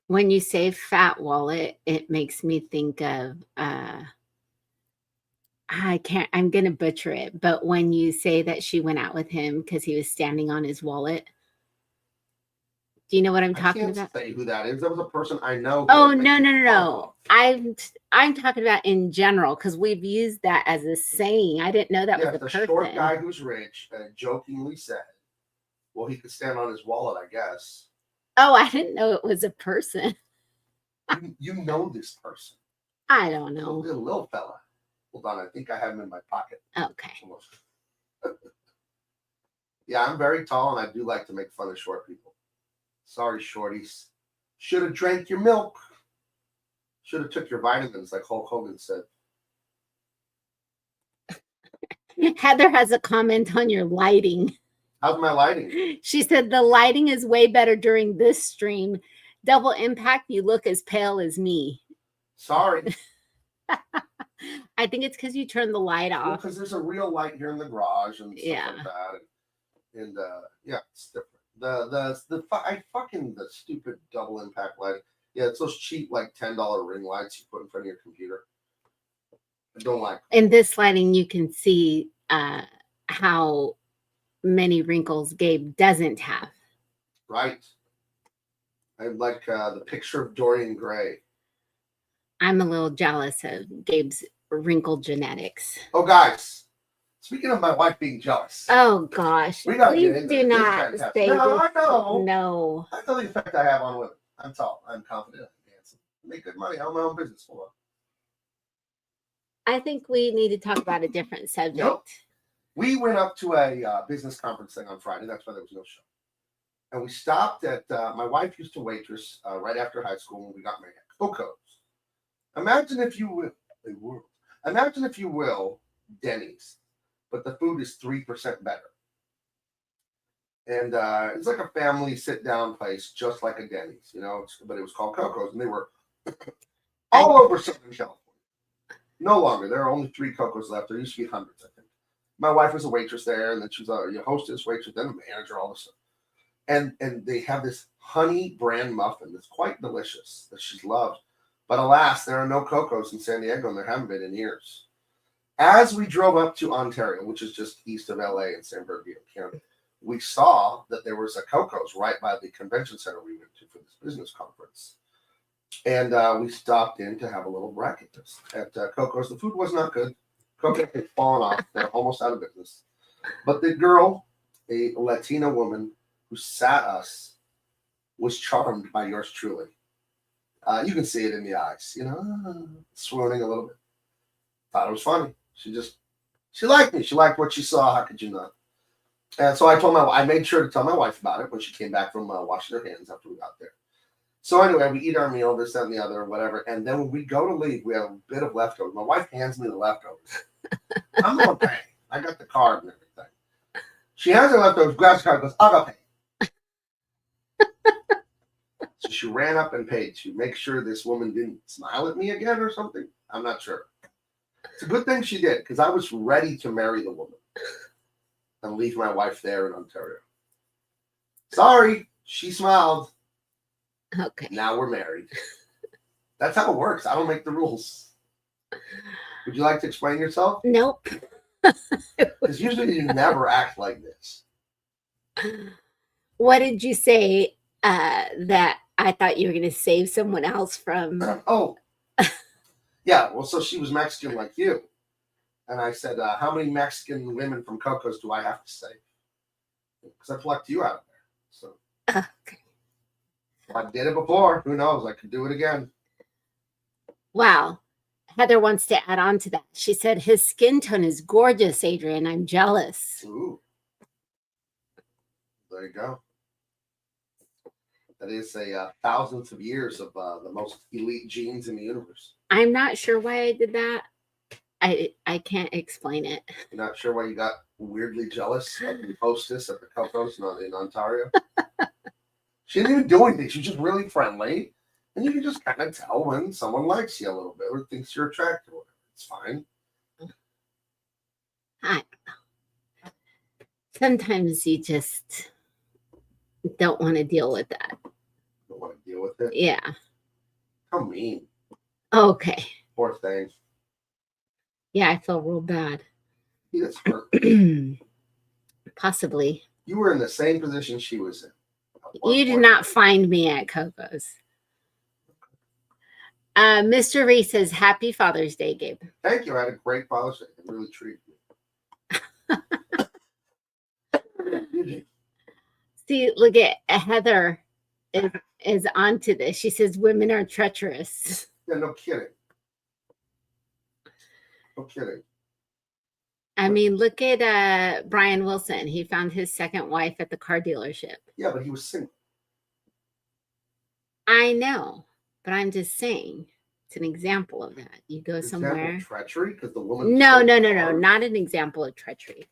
When you say fat wallet, it makes me think of I'm going to butcher it, but when you say that she went out with him because he was standing on his wallet. Do you know what I'm talking about? I can't say who that is. That was a person I know. Oh, no. I'm talking about in general because we've used that as a saying. I didn't know that was a person. Short guy who's rich and jokingly said, well, he could stand on his wallet, I guess. Oh, I didn't know it was a person. You know this person. I don't know. A little fella. Hold on, I think I have him in my pocket. Okay. Yeah, I'm very tall and I do like to make fun of short people. Sorry, shorties. Should have drank your milk. Should have took your vitamins, like Hulk Hogan said. Heather has a comment on your lighting. How's my lighting? She said the lighting is way better during this stream. Double impact, you look as pale as me. Sorry. I think it's because you turned the light Well, off. because there's a real light here in the garage and stuff Yeah. like that. And yeah, it's different. The stupid double impact lighting. Yeah, it's those cheap like $10 ring lights you put in front of your computer. I don't like them. In this lighting, you can see how many wrinkles Gabe doesn't have. Right. I like the picture of Dorian Gray. I'm a little jealous of Gabe's wrinkle genetics. Oh, guys. Speaking of my wife being jealous. Oh gosh. We gotta get Please into do it. This is not fantastic. say No, this. I know. No. I know the effect I have on women. I'm tall. I'm confident. I'm handsome. I make good money. I own my own business. Hold on. I think we need to talk about a different subject. Nope. We went up to a business conference thing on Friday. That's why there was no show. And we stopped at, my wife used to waitress right after high school when we got married. Coco's. Imagine if you will, Denny's, but the food is 3% better. And it's like a family sit-down place, just like a Denny's, but it was called Coco's, and they were all over Southern California. No longer. There are only 3 Coco's left. There used to be hundreds, I think. My wife was a waitress there, and then she was a hostess, waitress, then a manager, all this stuff. And they have this honey bran muffin that's quite delicious that she's loved. But alas, there are no Coco's in San Diego, and there haven't been in years. As we drove up to Ontario, which is just east of LA in San Bernardino County, we saw that there was a Coco's right by the convention center we went to for this business conference. And we stopped in to have a little breakfast at Coco's. The food was not good. Coco's had fallen off. They're almost out of business. But the girl, a Latina woman who sat us, was charmed by yours truly. You can see it in the eyes, swooning a little bit. Thought it was funny. She liked me. She liked what she saw. How could you not? And so I made sure to tell my wife about it when she came back from washing her hands after we got there. So anyway, we eat our meal, this, that, and the other, whatever. And then when we go to leave, we have a bit of leftovers. My wife hands me the leftovers. I'm going to pay. I got the card and everything. She hands her leftovers, grabs the card, and goes, I'll go pay. So she ran up and paid to make sure this woman didn't smile at me again or something. I'm not sure. It's a good thing she did, because I was ready to marry the woman and leave my wife there in Ontario. Sorry, she smiled. Okay. Now we're married. That's how it works. I don't make the rules. Would you like to explain yourself? Nope. Because usually you never act like this. What did you say that I thought you were going to save someone else from? Oh. Yeah, well, so she was Mexican like you. And I said, how many Mexican women from Coco's do I have to save? Because I plucked you out of there. So Okay. I did it before. Who knows? I could do it again. Wow. Heather wants to add on to that. She said, his skin tone is gorgeous, Adrian. I'm jealous. Ooh. There you go. That is a thousands of years of the most elite genes in the universe. I'm not sure why I did that. I can't explain it. You're not sure why you got weirdly jealous of the hostess at the Coco's in Ontario? She didn't even do anything. She was just really friendly. And you can just kind of tell when someone likes you a little bit or thinks you're attractive. It's fine. I don't know. Sometimes you just don't want to deal with that. Don't want to deal with it? Yeah. How mean. Okay. Poor thing. Yeah, I feel real bad. He gets hurt. Possibly. You were in the same position she was in. You did not find me at Coco's. Mr. Reese says, Happy Father's Day, Gabe. Thank you. I had a great Father's Day. It really treated me. See, look at Heather is onto this. She says women are treacherous. Yeah, no kidding. No kidding. I mean, look at Brian Wilson. He found his second wife at the car dealership. Yeah, but he was single. I know, but I'm just saying. It's an example of that. You go somewhere. Example treachery because the woman. No, not an example of treachery.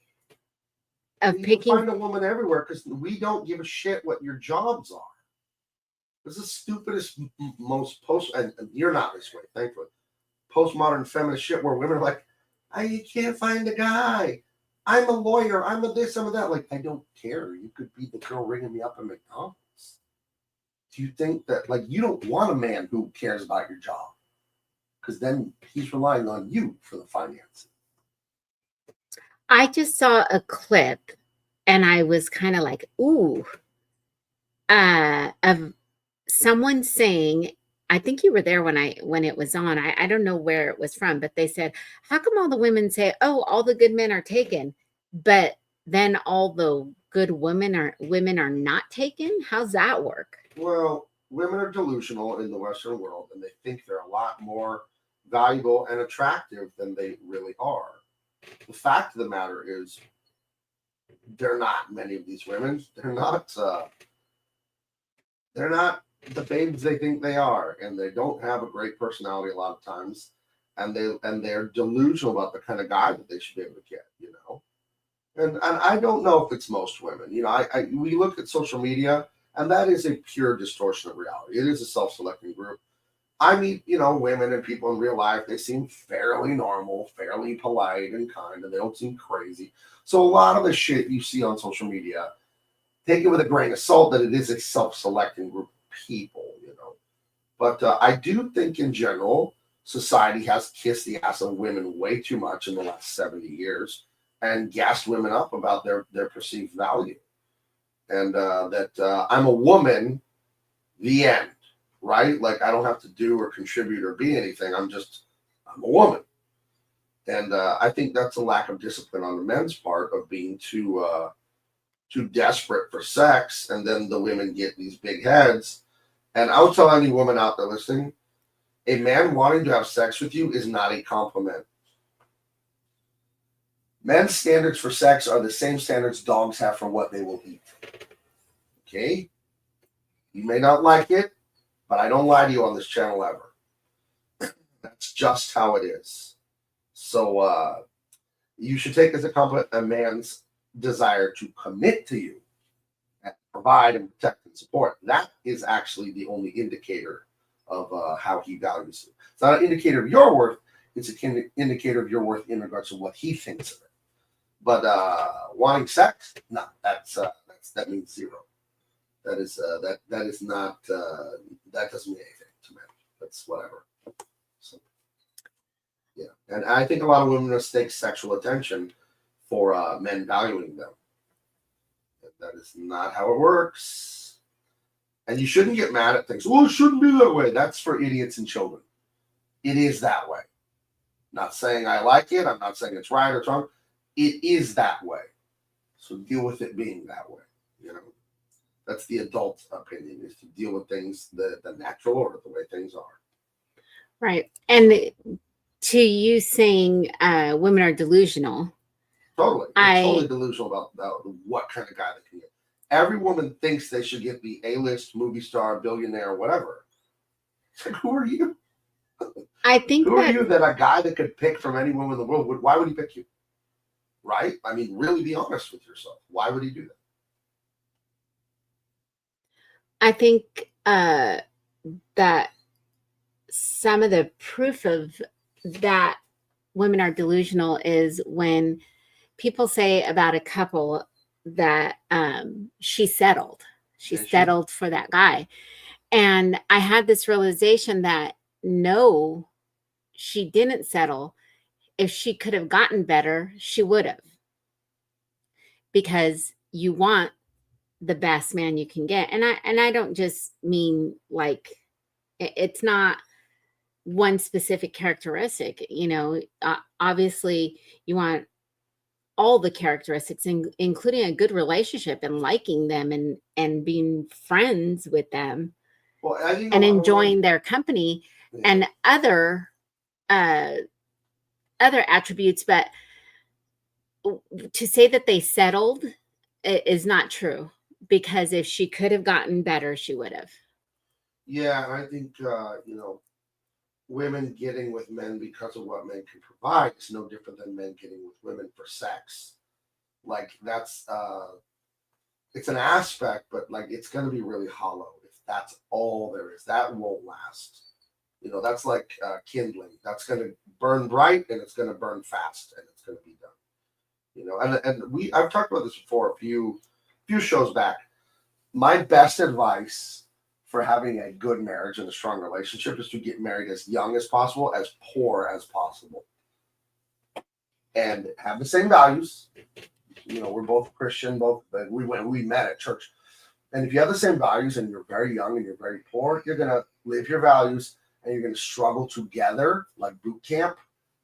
Of You picking. can find a woman everywhere because we don't give a shit what your jobs are. This is the stupidest, most and you're not this way, thankfully. Postmodern feminist shit where women are like, you can't find a guy. I'm a lawyer. I'm a this, I'm a that. Like, I don't care. You could be the girl ringing me up at McDonald's. Do you think that, like, you don't want a man who cares about your job? Because then he's relying on you for the finances. I just saw a clip and I was kind of like, ooh, of someone saying, I think you were there when it was on. I don't know where it was from, but they said, how come all the women say, oh, all the good men are taken, but then all the good women are not taken? How's that work? Well, women are delusional in the Western world, and they think they're a lot more valuable and attractive than they really are. The fact of the matter is, they're not many of these women. They're not the babes they think they are, and they don't have a great personality a lot of times, and they're delusional about the kind of guy that they should be able to get, you know. And I don't know if it's most women. You know, we look at social media, and that is a pure distortion of reality. It is a self-selecting group. I meet, you know, women and people in real life. They seem fairly normal, fairly polite and kind, and they don't seem crazy. So a lot of the shit you see on social media, take it with a grain of salt that it is a self-selecting group of people, you know. But I do think in general, society has kissed the ass of women way too much in the last 70 years and gassed women up about their perceived value. And that I'm a woman, the end. Right? Like, I don't have to do or contribute or be anything. I'm a woman. And I think that's a lack of discipline on the men's part of being too desperate for sex. And then the women get these big heads. And I would tell any woman out there listening, a man wanting to have sex with you is not a compliment. Men's standards for sex are the same standards dogs have for what they will eat. Okay? You may not like it, but I don't lie to you on this channel ever. That's just how it is. So you should take as a compliment a man's desire to commit to you and provide and protect and support. That is actually the only indicator of how he values you. It's not an indicator of your worth. It's an indicator of your worth in regards to what he thinks of it. But wanting sex, no, that means zero. That is not that doesn't mean anything to men. That's whatever. So, yeah, and I think a lot of women mistake sexual attention for men valuing them. That is not how it works. And you shouldn't get mad at things. Well, it shouldn't be that way. That's for idiots and children. It is that way. Not saying I like it. I'm not saying it's right or it's wrong. It is that way. So deal with it being that way. You know. That's the adult opinion, is to deal with things the natural order, the way things are. Right. And to you saying women are delusional. Totally. They're totally delusional about what kind of guy they can get. Every woman thinks they should get the A-list movie star, billionaire, whatever. It's like, who are you? I think who are you that a guy that could pick from any woman in the world why would he pick you? Right? I mean, really be honest with yourself. Why would he do that? I think that some of the proof of that women are delusional is when people say about a couple that she settled. She settled for that guy. And I had this realization that no, she didn't settle. If she could have gotten better, she would have. Because you want the best man you can get. And I don't just mean like, it's not one specific characteristic, you know. Obviously you want all the characteristics, including a good relationship and liking them and being friends with them, well, and enjoying their company, and other attributes. But to say that they settled is not true, because if she could have gotten better, she would have. Yeah, I think you know, women getting with men because of what men can provide is no different than men getting with women for sex. Like that's it's an aspect, but like it's gonna be really hollow if that's all there is. That won't last. That's like kindling. That's gonna burn bright and it's gonna burn fast and it's gonna be done. And I've talked about this before a few shows back. My best advice for having a good marriage and a strong relationship is to get married as young as possible, as poor as possible, and have the same values. We're both Christian, we met at church. And if you have the same values and you're very young and you're very poor, you're gonna live your values and you're gonna struggle together like boot camp.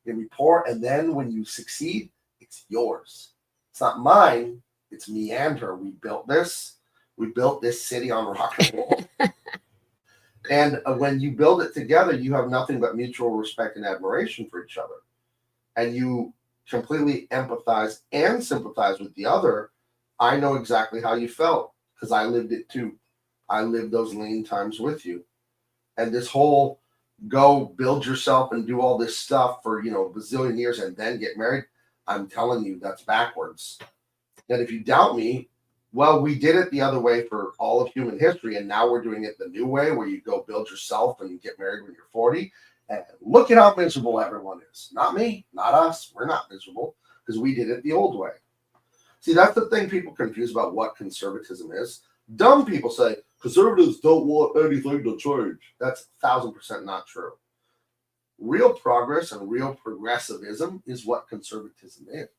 You're gonna be poor, and then when you succeed, it's yours. It's not mine. It's me and her. We built this. We built this city on rock and roll. And when you build it together, you have nothing but mutual respect and admiration for each other. And you completely empathize and sympathize with the other. I know exactly how you felt because I lived it too. I lived those lean times with you. And this whole go build yourself and do all this stuff for, a bazillion years and then get married, I'm telling you, that's backwards. And if you doubt me, well, we did it the other way for all of human history, and now we're doing it the new way where you go build yourself and you get married when you're 40. And look at how miserable everyone is. Not me, not us. We're not miserable because we did it the old way. See, that's the thing people confuse about what conservatism is. Dumb people say conservatives don't want anything to change. That's 1,000% not true. Real progress and real progressivism is what conservatism is.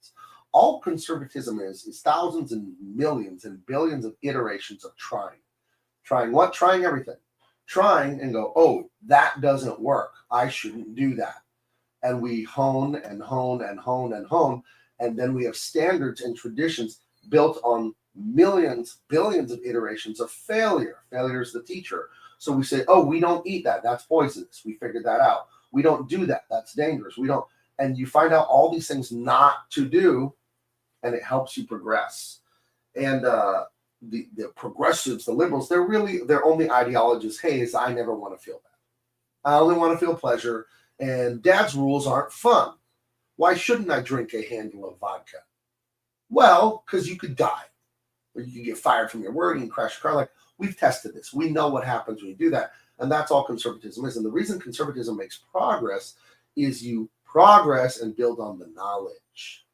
All conservatism is thousands and millions and billions of iterations of trying. Trying what? Trying everything. Trying and go, oh, that doesn't work. I shouldn't do that. And we hone and hone and hone and hone. And then we have standards and traditions built on millions, billions of iterations of failure. Failure is the teacher. So we say, oh, we don't eat that. That's poisonous. We figured that out. We don't do that. That's dangerous. We don't. And you find out all these things not to do, and it helps you progress. And the progressives, the liberals, their only ideology is, hey, is I never want to feel bad. I only want to feel pleasure, and dad's rules aren't fun. Why shouldn't I drink a handle of vodka? Well, because you could die, or you could get fired from your work, you can crash your car. Like, we've tested this. We know what happens when you do that. And that's all conservatism is. And the reason conservatism makes progress is you progress and build on the knowledge.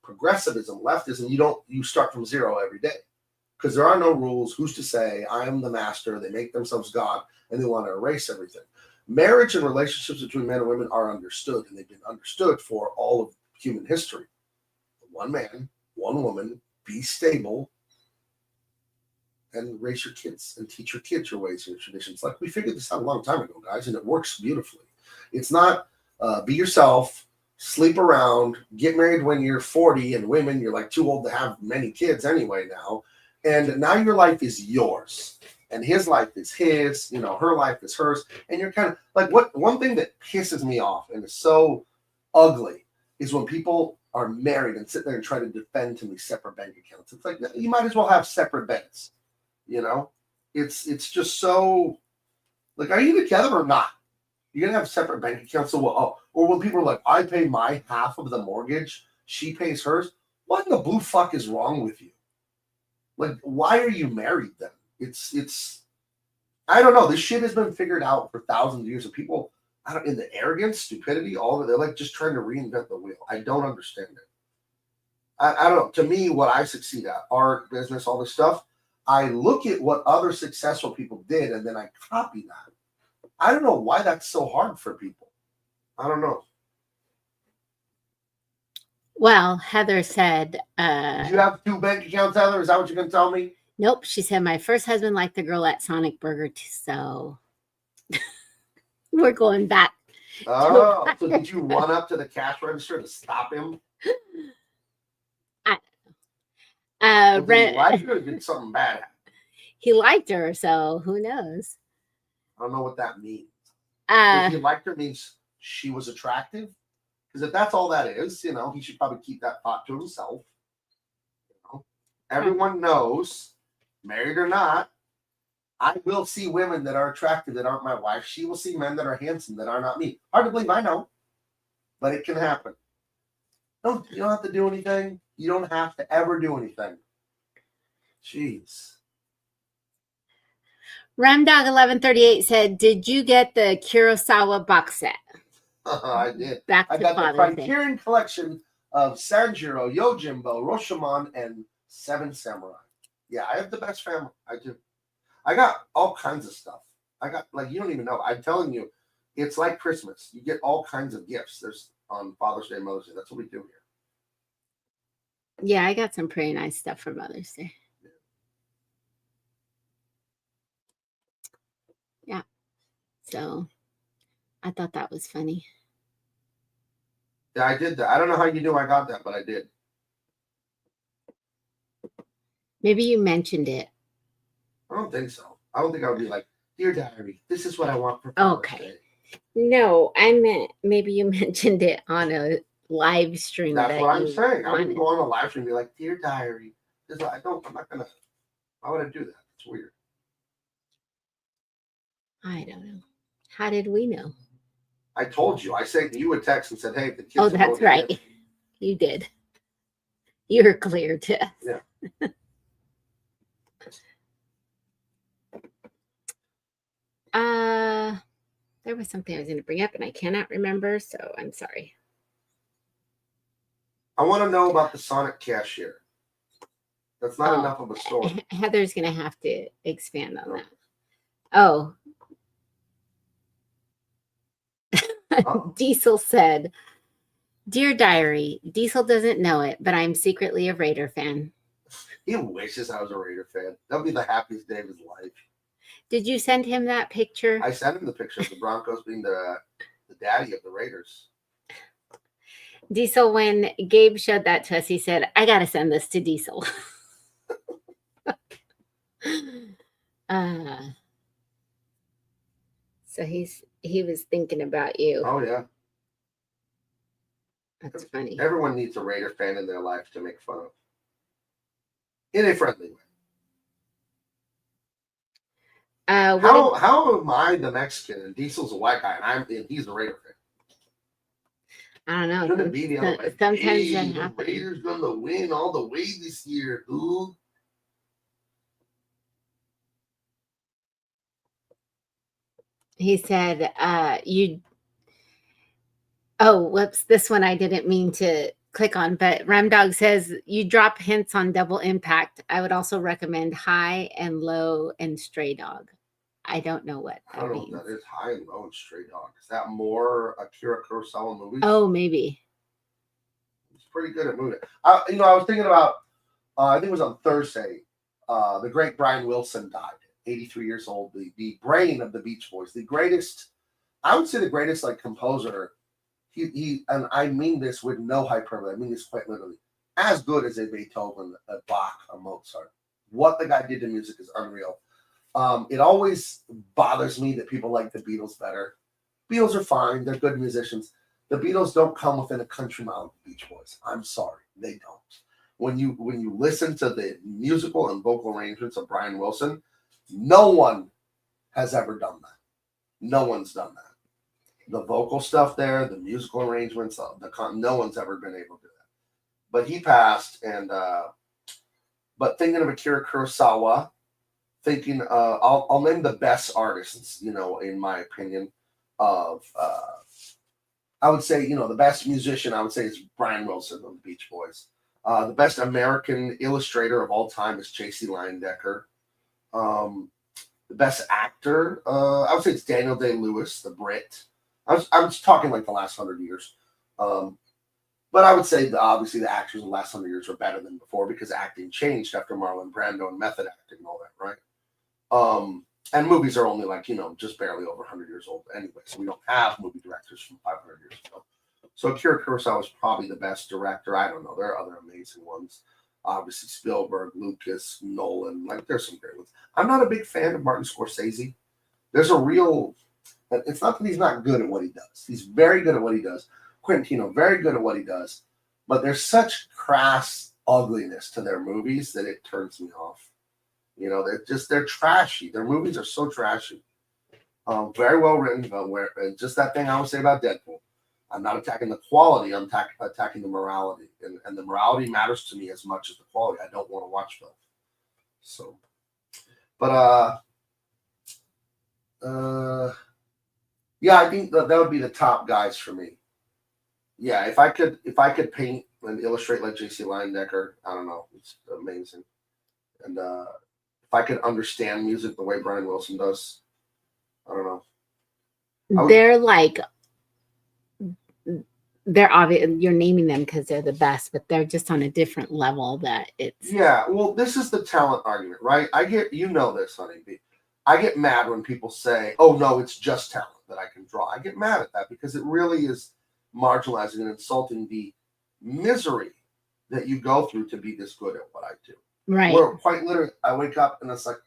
Progressivism, leftism, you start from zero every day because there are no rules. Who's to say I am the master? They make themselves God and they want to erase everything. Marriage and relationships between men and women are understood, and they've been understood for all of human history. One man, one woman, be stable, and raise your kids and teach your kids your ways and your traditions. Like, we figured this out a long time ago, guys, and it works beautifully. It's not be yourself, sleep around, get married when you're 40, and women, you're like too old to have many kids anyway now. And now your life is yours. And his life is his, her life is hers. And you're kind of like, one thing that pisses me off and is so ugly is when people are married and sit there and try to defend to me separate bank accounts. It's like, you might as well have separate beds. It's just so, like, are you together or not? You're gonna have separate bank accounts. So, or when people are like, I pay my half of the mortgage, she pays hers. What in the blue fuck is wrong with you? Like, why are you married then? It's I don't know. This shit has been figured out for thousands of years, and people, in the arrogance, stupidity, all of it, they're like just trying to reinvent the wheel. I don't understand it. I don't know. To me, what I succeed at, art, business, all this stuff, I look at what other successful people did, and then I copy that. I don't know why that's so hard for people. I don't know. Well, Heather said, Do you have 2 bank accounts, Heather? Is that what you're going to tell me? Nope. She said, my first husband liked the girl at Sonic Burger, so we're going back. Oh, so did you run up to the cash register to stop him? Did he like her or did something bad happen? He liked her, so who knows? I don't know what that means. If he liked her means she was attractive? Because if that's all that is, he should probably keep that thought to himself. Everyone knows, married or not, I will see women that are attractive that aren't my wife. She will see men that are handsome that are not me. Hard to believe, I know, but it can happen. You don't have to do anything. You don't have to ever do anything. Jeez. Ramdog1138 said, "Did you get the Kurosawa box set?" I did. Back I to got the Father's Day. Criterion collection of Sanjiro, Yojimbo, Rashomon, and Seven Samurai. Yeah, I have the best family. I do. I got all kinds of stuff. I got, like, you don't even know. I'm telling you, it's like Christmas. You get all kinds of gifts. There's on Father's Day, Mother's Day. That's what we do here. Yeah, I got some pretty nice stuff for Mother's Day. Yeah. So I thought that was funny. Yeah, I did that. I don't know how you knew I got that, but I did. Maybe you mentioned it. I don't think so. I don't think I would be like, "Dear Diary, this is what I want for Father's Day." No, I meant maybe you mentioned it on a live stream. That's what I'm saying. I wouldn't go on a live stream and be like, "Dear Diary, I'm not gonna. Why would I do that? It's weird." I don't know. How did we know? I told you. I sent you a text and said, "Hey, the kids." Oh, that's right. You did. You were clear to us. Yeah. There was something I was going to bring up and I cannot remember, so I'm sorry. I want to know about the Sonic cashier. That's not enough of a story. Heather's going to have to expand on that. Oh. Diesel said, "Dear Diary, Diesel doesn't know it, but I'm secretly a Raider fan." He wishes I was a Raider fan. That would be the happiest day of his life. Did you send him that picture? I sent him the picture of the Broncos being the daddy of the Raiders. Diesel, when Gabe showed that to us, he said, "I got to send this to Diesel." So he was thinking about you. Oh, yeah. That's funny. Everyone needs a Raider fan in their life to make fun of. In a friendly way. How am I the Mexican and Diesel's a white guy and he's a Raider fan? I don't know. Shouldn't it be the other way? Sometimes hey, that the happens. Raiders gonna win all the way this year, dude. He said, oh, whoops, this one I didn't mean to click on, but Ramdog says, "You drop hints on Double Impact. I would also recommend High and Low and Stray Dog." I don't know what that means. I don't know what that is. High and Low and Stray Dog. Is that more Akira Kurosawa movies? Oh, maybe. He's pretty good at moving. I was thinking about, I think it was on Thursday, the great Brian Wilson died, 83 years old, the brain of the Beach Boys, the greatest, I would say the greatest like composer. He and I mean this with no hyperbole. I mean this quite literally. As good as a Beethoven, a Bach, a Mozart. What the guy did to music is unreal. It always bothers me that people like the Beatles better. Beatles are fine. They're good musicians. The Beatles don't come within a country mile of the Beach Boys. I'm sorry. They don't. When you listen to the musical and vocal arrangements of Brian Wilson, no one has ever done that. No one's done that. The vocal stuff there, the musical arrangements, no one's ever been able to do that. But he passed, and but thinking of Akira Kurosawa, I'll name the best artists, in my opinion, of I would say, the best musician I would say is Brian Wilson of the Beach Boys. The best American illustrator of all time is J.C. Leyendecker. The best actor, I would say it's Daniel Day-Lewis, the Brit. I was talking like the last 100 years. But I would say that obviously the actors in the last 100 years are better than before because acting changed after Marlon Brando and method acting and all that, right? And movies are only like, just barely over 100 years old anyway. So we don't have movie directors from 500 years ago. So Akira Kurosawa is probably the best director. I don't know. There are other amazing ones. Obviously Spielberg, Lucas, Nolan. Like there's some great ones. I'm not a big fan of Martin Scorsese. There's a real... It's not that he's not good at what he does. He's very good at what he does. Quintino, very good at what he does. But there's such crass ugliness to their movies that it turns me off. You know, they're trashy. Their movies are so trashy. Very well written. And just that thing I always say about Deadpool. I'm not attacking the quality. I'm attacking the morality, and the morality matters to me as much as the quality. I don't want to watch both. So, but yeah, I think that would be the top guys for me. Yeah, if I could paint and illustrate like J.C. Leyendecker, I don't know, it's amazing. And if I could understand music the way Brian Wilson does, I don't know. They're like, they're obvious. You're naming them because they're the best, but they're just on a different level. That it's Well, this is the talent argument, right? I get this, honey. I get mad when people say, "Oh no, it's just talent that I can draw." I get mad at that because it really is marginalizing and insulting the misery that you go through to be this good at what I do. right. Where quite literally, I wake up and it's like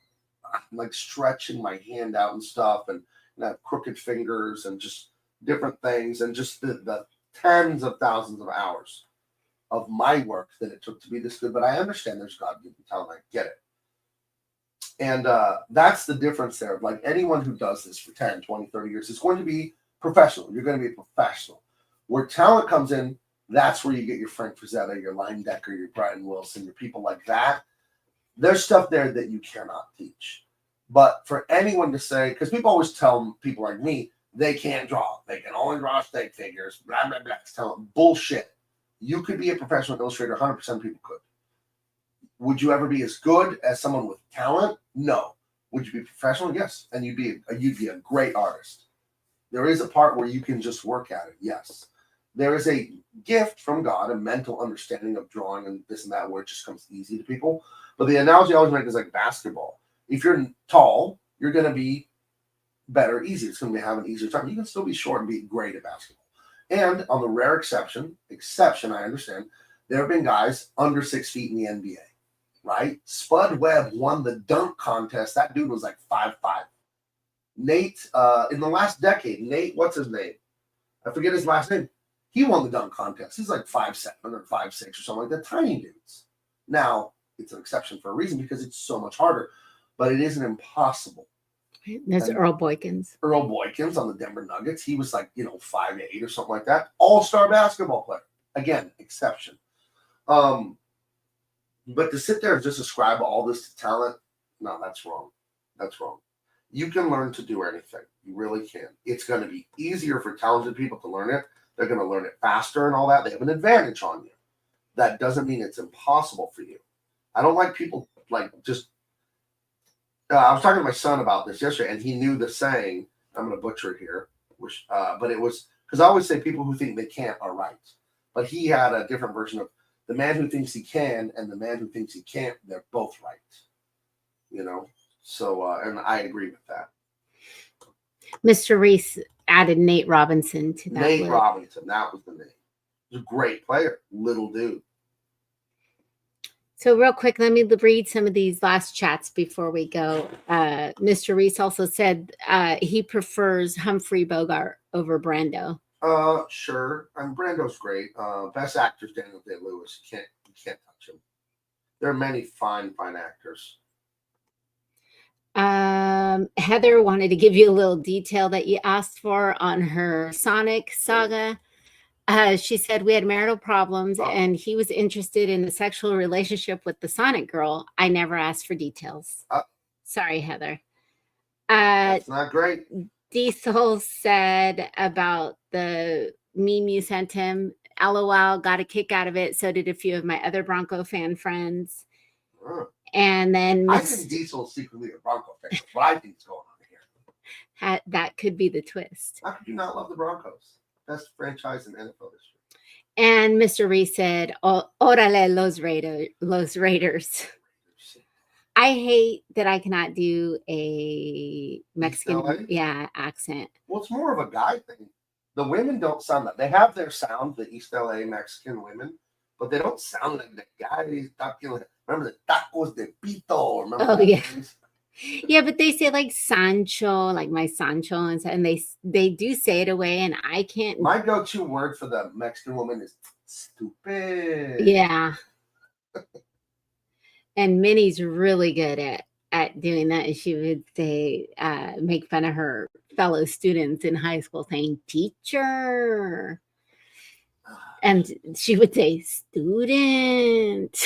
I'm like stretching my hand out and stuff, and I have crooked fingers and just different things, and just the tens of thousands of hours of my work that it took to be this good. But I understand there's God-given talent. I get it. And that's the difference there. Like anyone who does this for 10, 20, 30 years is going to be professional. You're going to be a professional. Where talent comes in, that's where you get your Frank Frazetta, your Leyendecker, your Brian Wilson, your people like that. There's stuff there that you cannot teach. But for anyone to say, because people always tell people like me, they can't draw. They can only draw stick figures, blah, blah, blah. It's telling bullshit. You could be a professional illustrator, 100% of people could. Would you ever be as good as someone with talent? No. Would you be professional? Yes. And you'd be a great artist. There is a part where you can just work at it. Yes. There is a gift from God, a mental understanding of drawing and this and that, where it just comes easy to people. But the analogy I always make is like basketball. If you're tall, you're going to be better, easier. It's going to have an easier time. You can still be short and be great at basketball. And on the rare exception, I understand, there have been guys under 6 feet in the NBA, right? Spud Webb won the dunk contest. That dude was like 5'5". Nate, in the last decade, what's his name? I forget his last name. He won the dunk contest. He's like 5'7" or 5'6" or something like that. Tiny dudes. Now, it's an exception for a reason because it's so much harder, but it isn't impossible. There's Earl Boykins. Earl Boykins on the Denver Nuggets. He was like, 5'8" or something like that. All-star basketball player. Again, exception. But to sit there and just ascribe all this to talent, no, that's wrong. That's wrong. You can learn to do anything. You really can. It's going to be easier for talented people to learn it. They're going to learn it faster and all that. They have an advantage on you. That doesn't mean it's impossible for you. I don't like people like just. I was talking to my son about this yesterday, and he knew the saying. I'm going to butcher it here, but it was because I always say people who think they can't are right. But he had a different version of the man who thinks he can and the man who thinks he can't. They're both right. So, and I agree with that. Mr. Reese added Nate Robinson to that. Nate Robinson, that was the name. He's a great player, little dude. So real quick, let me read some of these last chats before we go. Mr. Reese also said he prefers Humphrey Bogart over Brando. Sure. Brando's great. Best actor's Daniel Day-Lewis. You can't touch him. There are many fine actors. Heather wanted to give you a little detail that you asked for on her Sonic saga. She said we had marital problems and he was interested in a sexual relationship with the Sonic girl. I never asked for details. Sorry, Heather. That's not great. Diesel said about the meme you sent him. LOL, got a kick out of it. So did a few of my other Bronco fan friends. And then I think Diesel's secretly a Bronco fan. What I think is going on here. That could be the twist. How could you not love the Broncos? Best franchise in NFL history. And Mr. Reese said, "Orale los Raiders." I hate that I cannot do a Mexican accent. Well, it's more of a guy thing. The women don't sound that. They have their sound, the East LA Mexican women, but they don't sound like the guys talking. Remember the tacos de pito? Remember yeah. Yeah, but they say like Sancho, like my Sancho, and they do say it away, and I can't. My go-to word for the Mexican woman is stupid. Yeah. And Minnie's really good at at doing that, and she would say, make fun of her fellow students in high school saying, teacher. And she would say, student.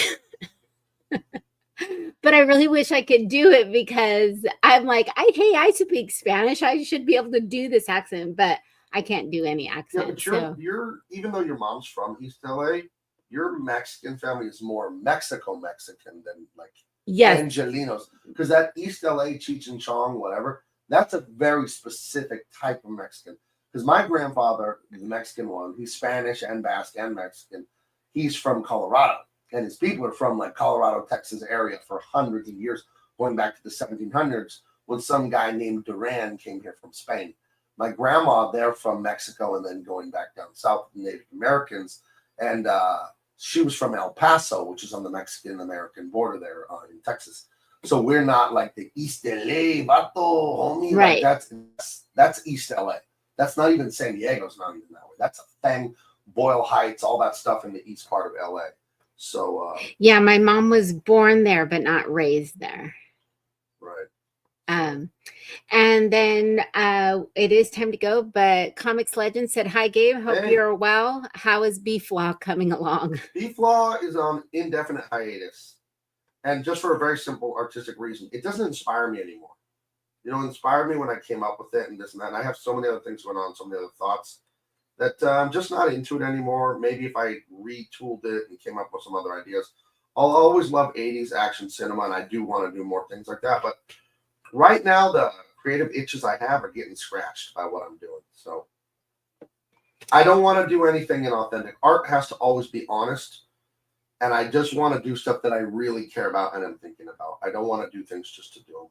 But I really wish I could do it because I'm like, I speak Spanish. I should be able to do this accent, but I can't do any Yeah, accent. but So you're even though your mom's from East LA, your Mexican family is more Mexican than like yes, Angelinos. Because that East LA Cheech and Chong, whatever, that's a very specific type of Mexican. Because my grandfather, the Mexican one, he's Spanish and Basque and Mexican. He's from Colorado. And his people are from like Colorado, Texas area for hundreds of years, going back to the 1700s when some guy named Duran came here from Spain. My grandma, they're from Mexico and then going back down south with Native Americans. And she was from El Paso, which is on the Mexican-American border there in Texas. So we're not like the East LA, vato, homie. right. Like that's East LA. That's not even San Diego's not even that way. That's a thing, Boyle Heights, all that stuff in the east part of LA. So yeah, my mom was born there, but not raised there. right. And then it is time to go, but Comics Legend said, hi, Gabe. Hope Hey. you're well. How is Beef Law coming along? Beef Law is on indefinite hiatus. And just for a very simple artistic reason, it doesn't inspire me anymore. You know, it inspired me when I came up with it and this and that. And I have so many other things going on, so many other thoughts that I'm just not into it anymore. Maybe if I retooled it and came up with some other ideas. I'll always love 80s action cinema, and I do want to do more things like that. But right now, the creative itches I have are getting scratched by what I'm doing. So I don't want to do anything inauthentic. Art has to always be honest. And I just want to do stuff that I really care about and I'm thinking about. I don't want to do things just to do them.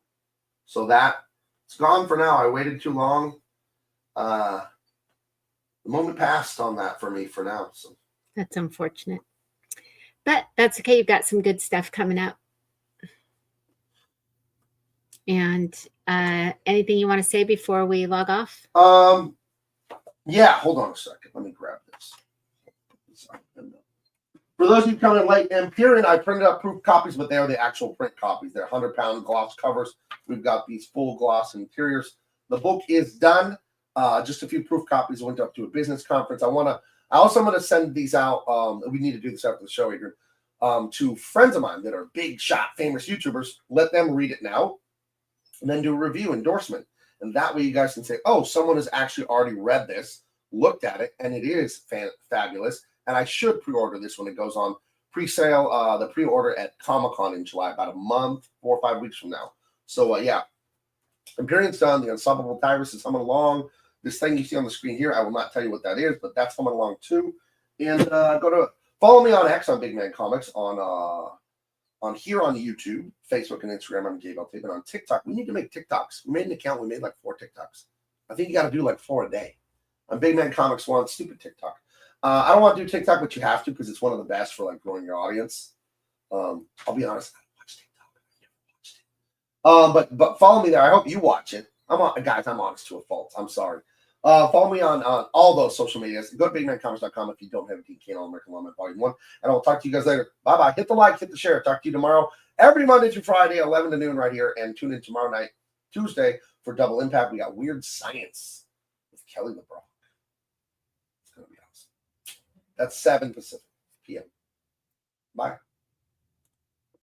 So that it's gone for now. I waited too long. The moment passed on that for me for now. So That's unfortunate. But that's okay. You've got some good stuff coming up. And anything you want to say before we log off? Yeah, hold on a second. Let me grab this. For those of you coming late, Empyrean, I printed up proof copies, but they are the actual print copies. They're 100-pound gloss covers. We've got these full gloss interiors. The book is done. Just a few proof copies. Went up to a business conference. I'm going to send these out. We need to do this after the show, Adrian. To friends of mine that are big shot famous YouTubers. Let them read it now, and then do a review endorsement. And that way, you guys can say, "Oh, someone has actually already read this, looked at it, and it is fabulous." And I should pre-order this when it goes on pre-sale. The pre-order at Comic-Con in July, about a month, 4 or 5 weeks from now. So yeah, Empyrean's done. The Unstoppable Tyrus is coming along. This thing you see on the screen here, I will not tell you what that is, but that's coming along too. And go to follow me on X on Big Man Comics on here on YouTube, Facebook, and Instagram. I'm Gabe Tape, and on TikTok. We need to make TikToks. We made an account. We made like 4 TikToks. I think you got to do like 4 a day. On Big Man Comics 1, stupid TikTok. I don't want to do TikTok, but you have to because it's one of the best for like growing your audience. I'll be honest, I don't watch TikTok. I never watched it. But follow me there. I hope you watch it. Guys, I'm honest to a fault. I'm sorry. Follow me on all those social medias. Go to bigmancomics.com if you don't have a DK on American Lawman Volume 1. And I'll talk to you guys later. Bye-bye. Hit the like, hit the share. Talk to you tomorrow. Every Monday through Friday, 11 to noon right here. And tune in tomorrow night, Tuesday, for Double Impact. We got Weird Science with Kelly LeBron. It's going to be awesome. That's 7 Pacific p.m. Bye.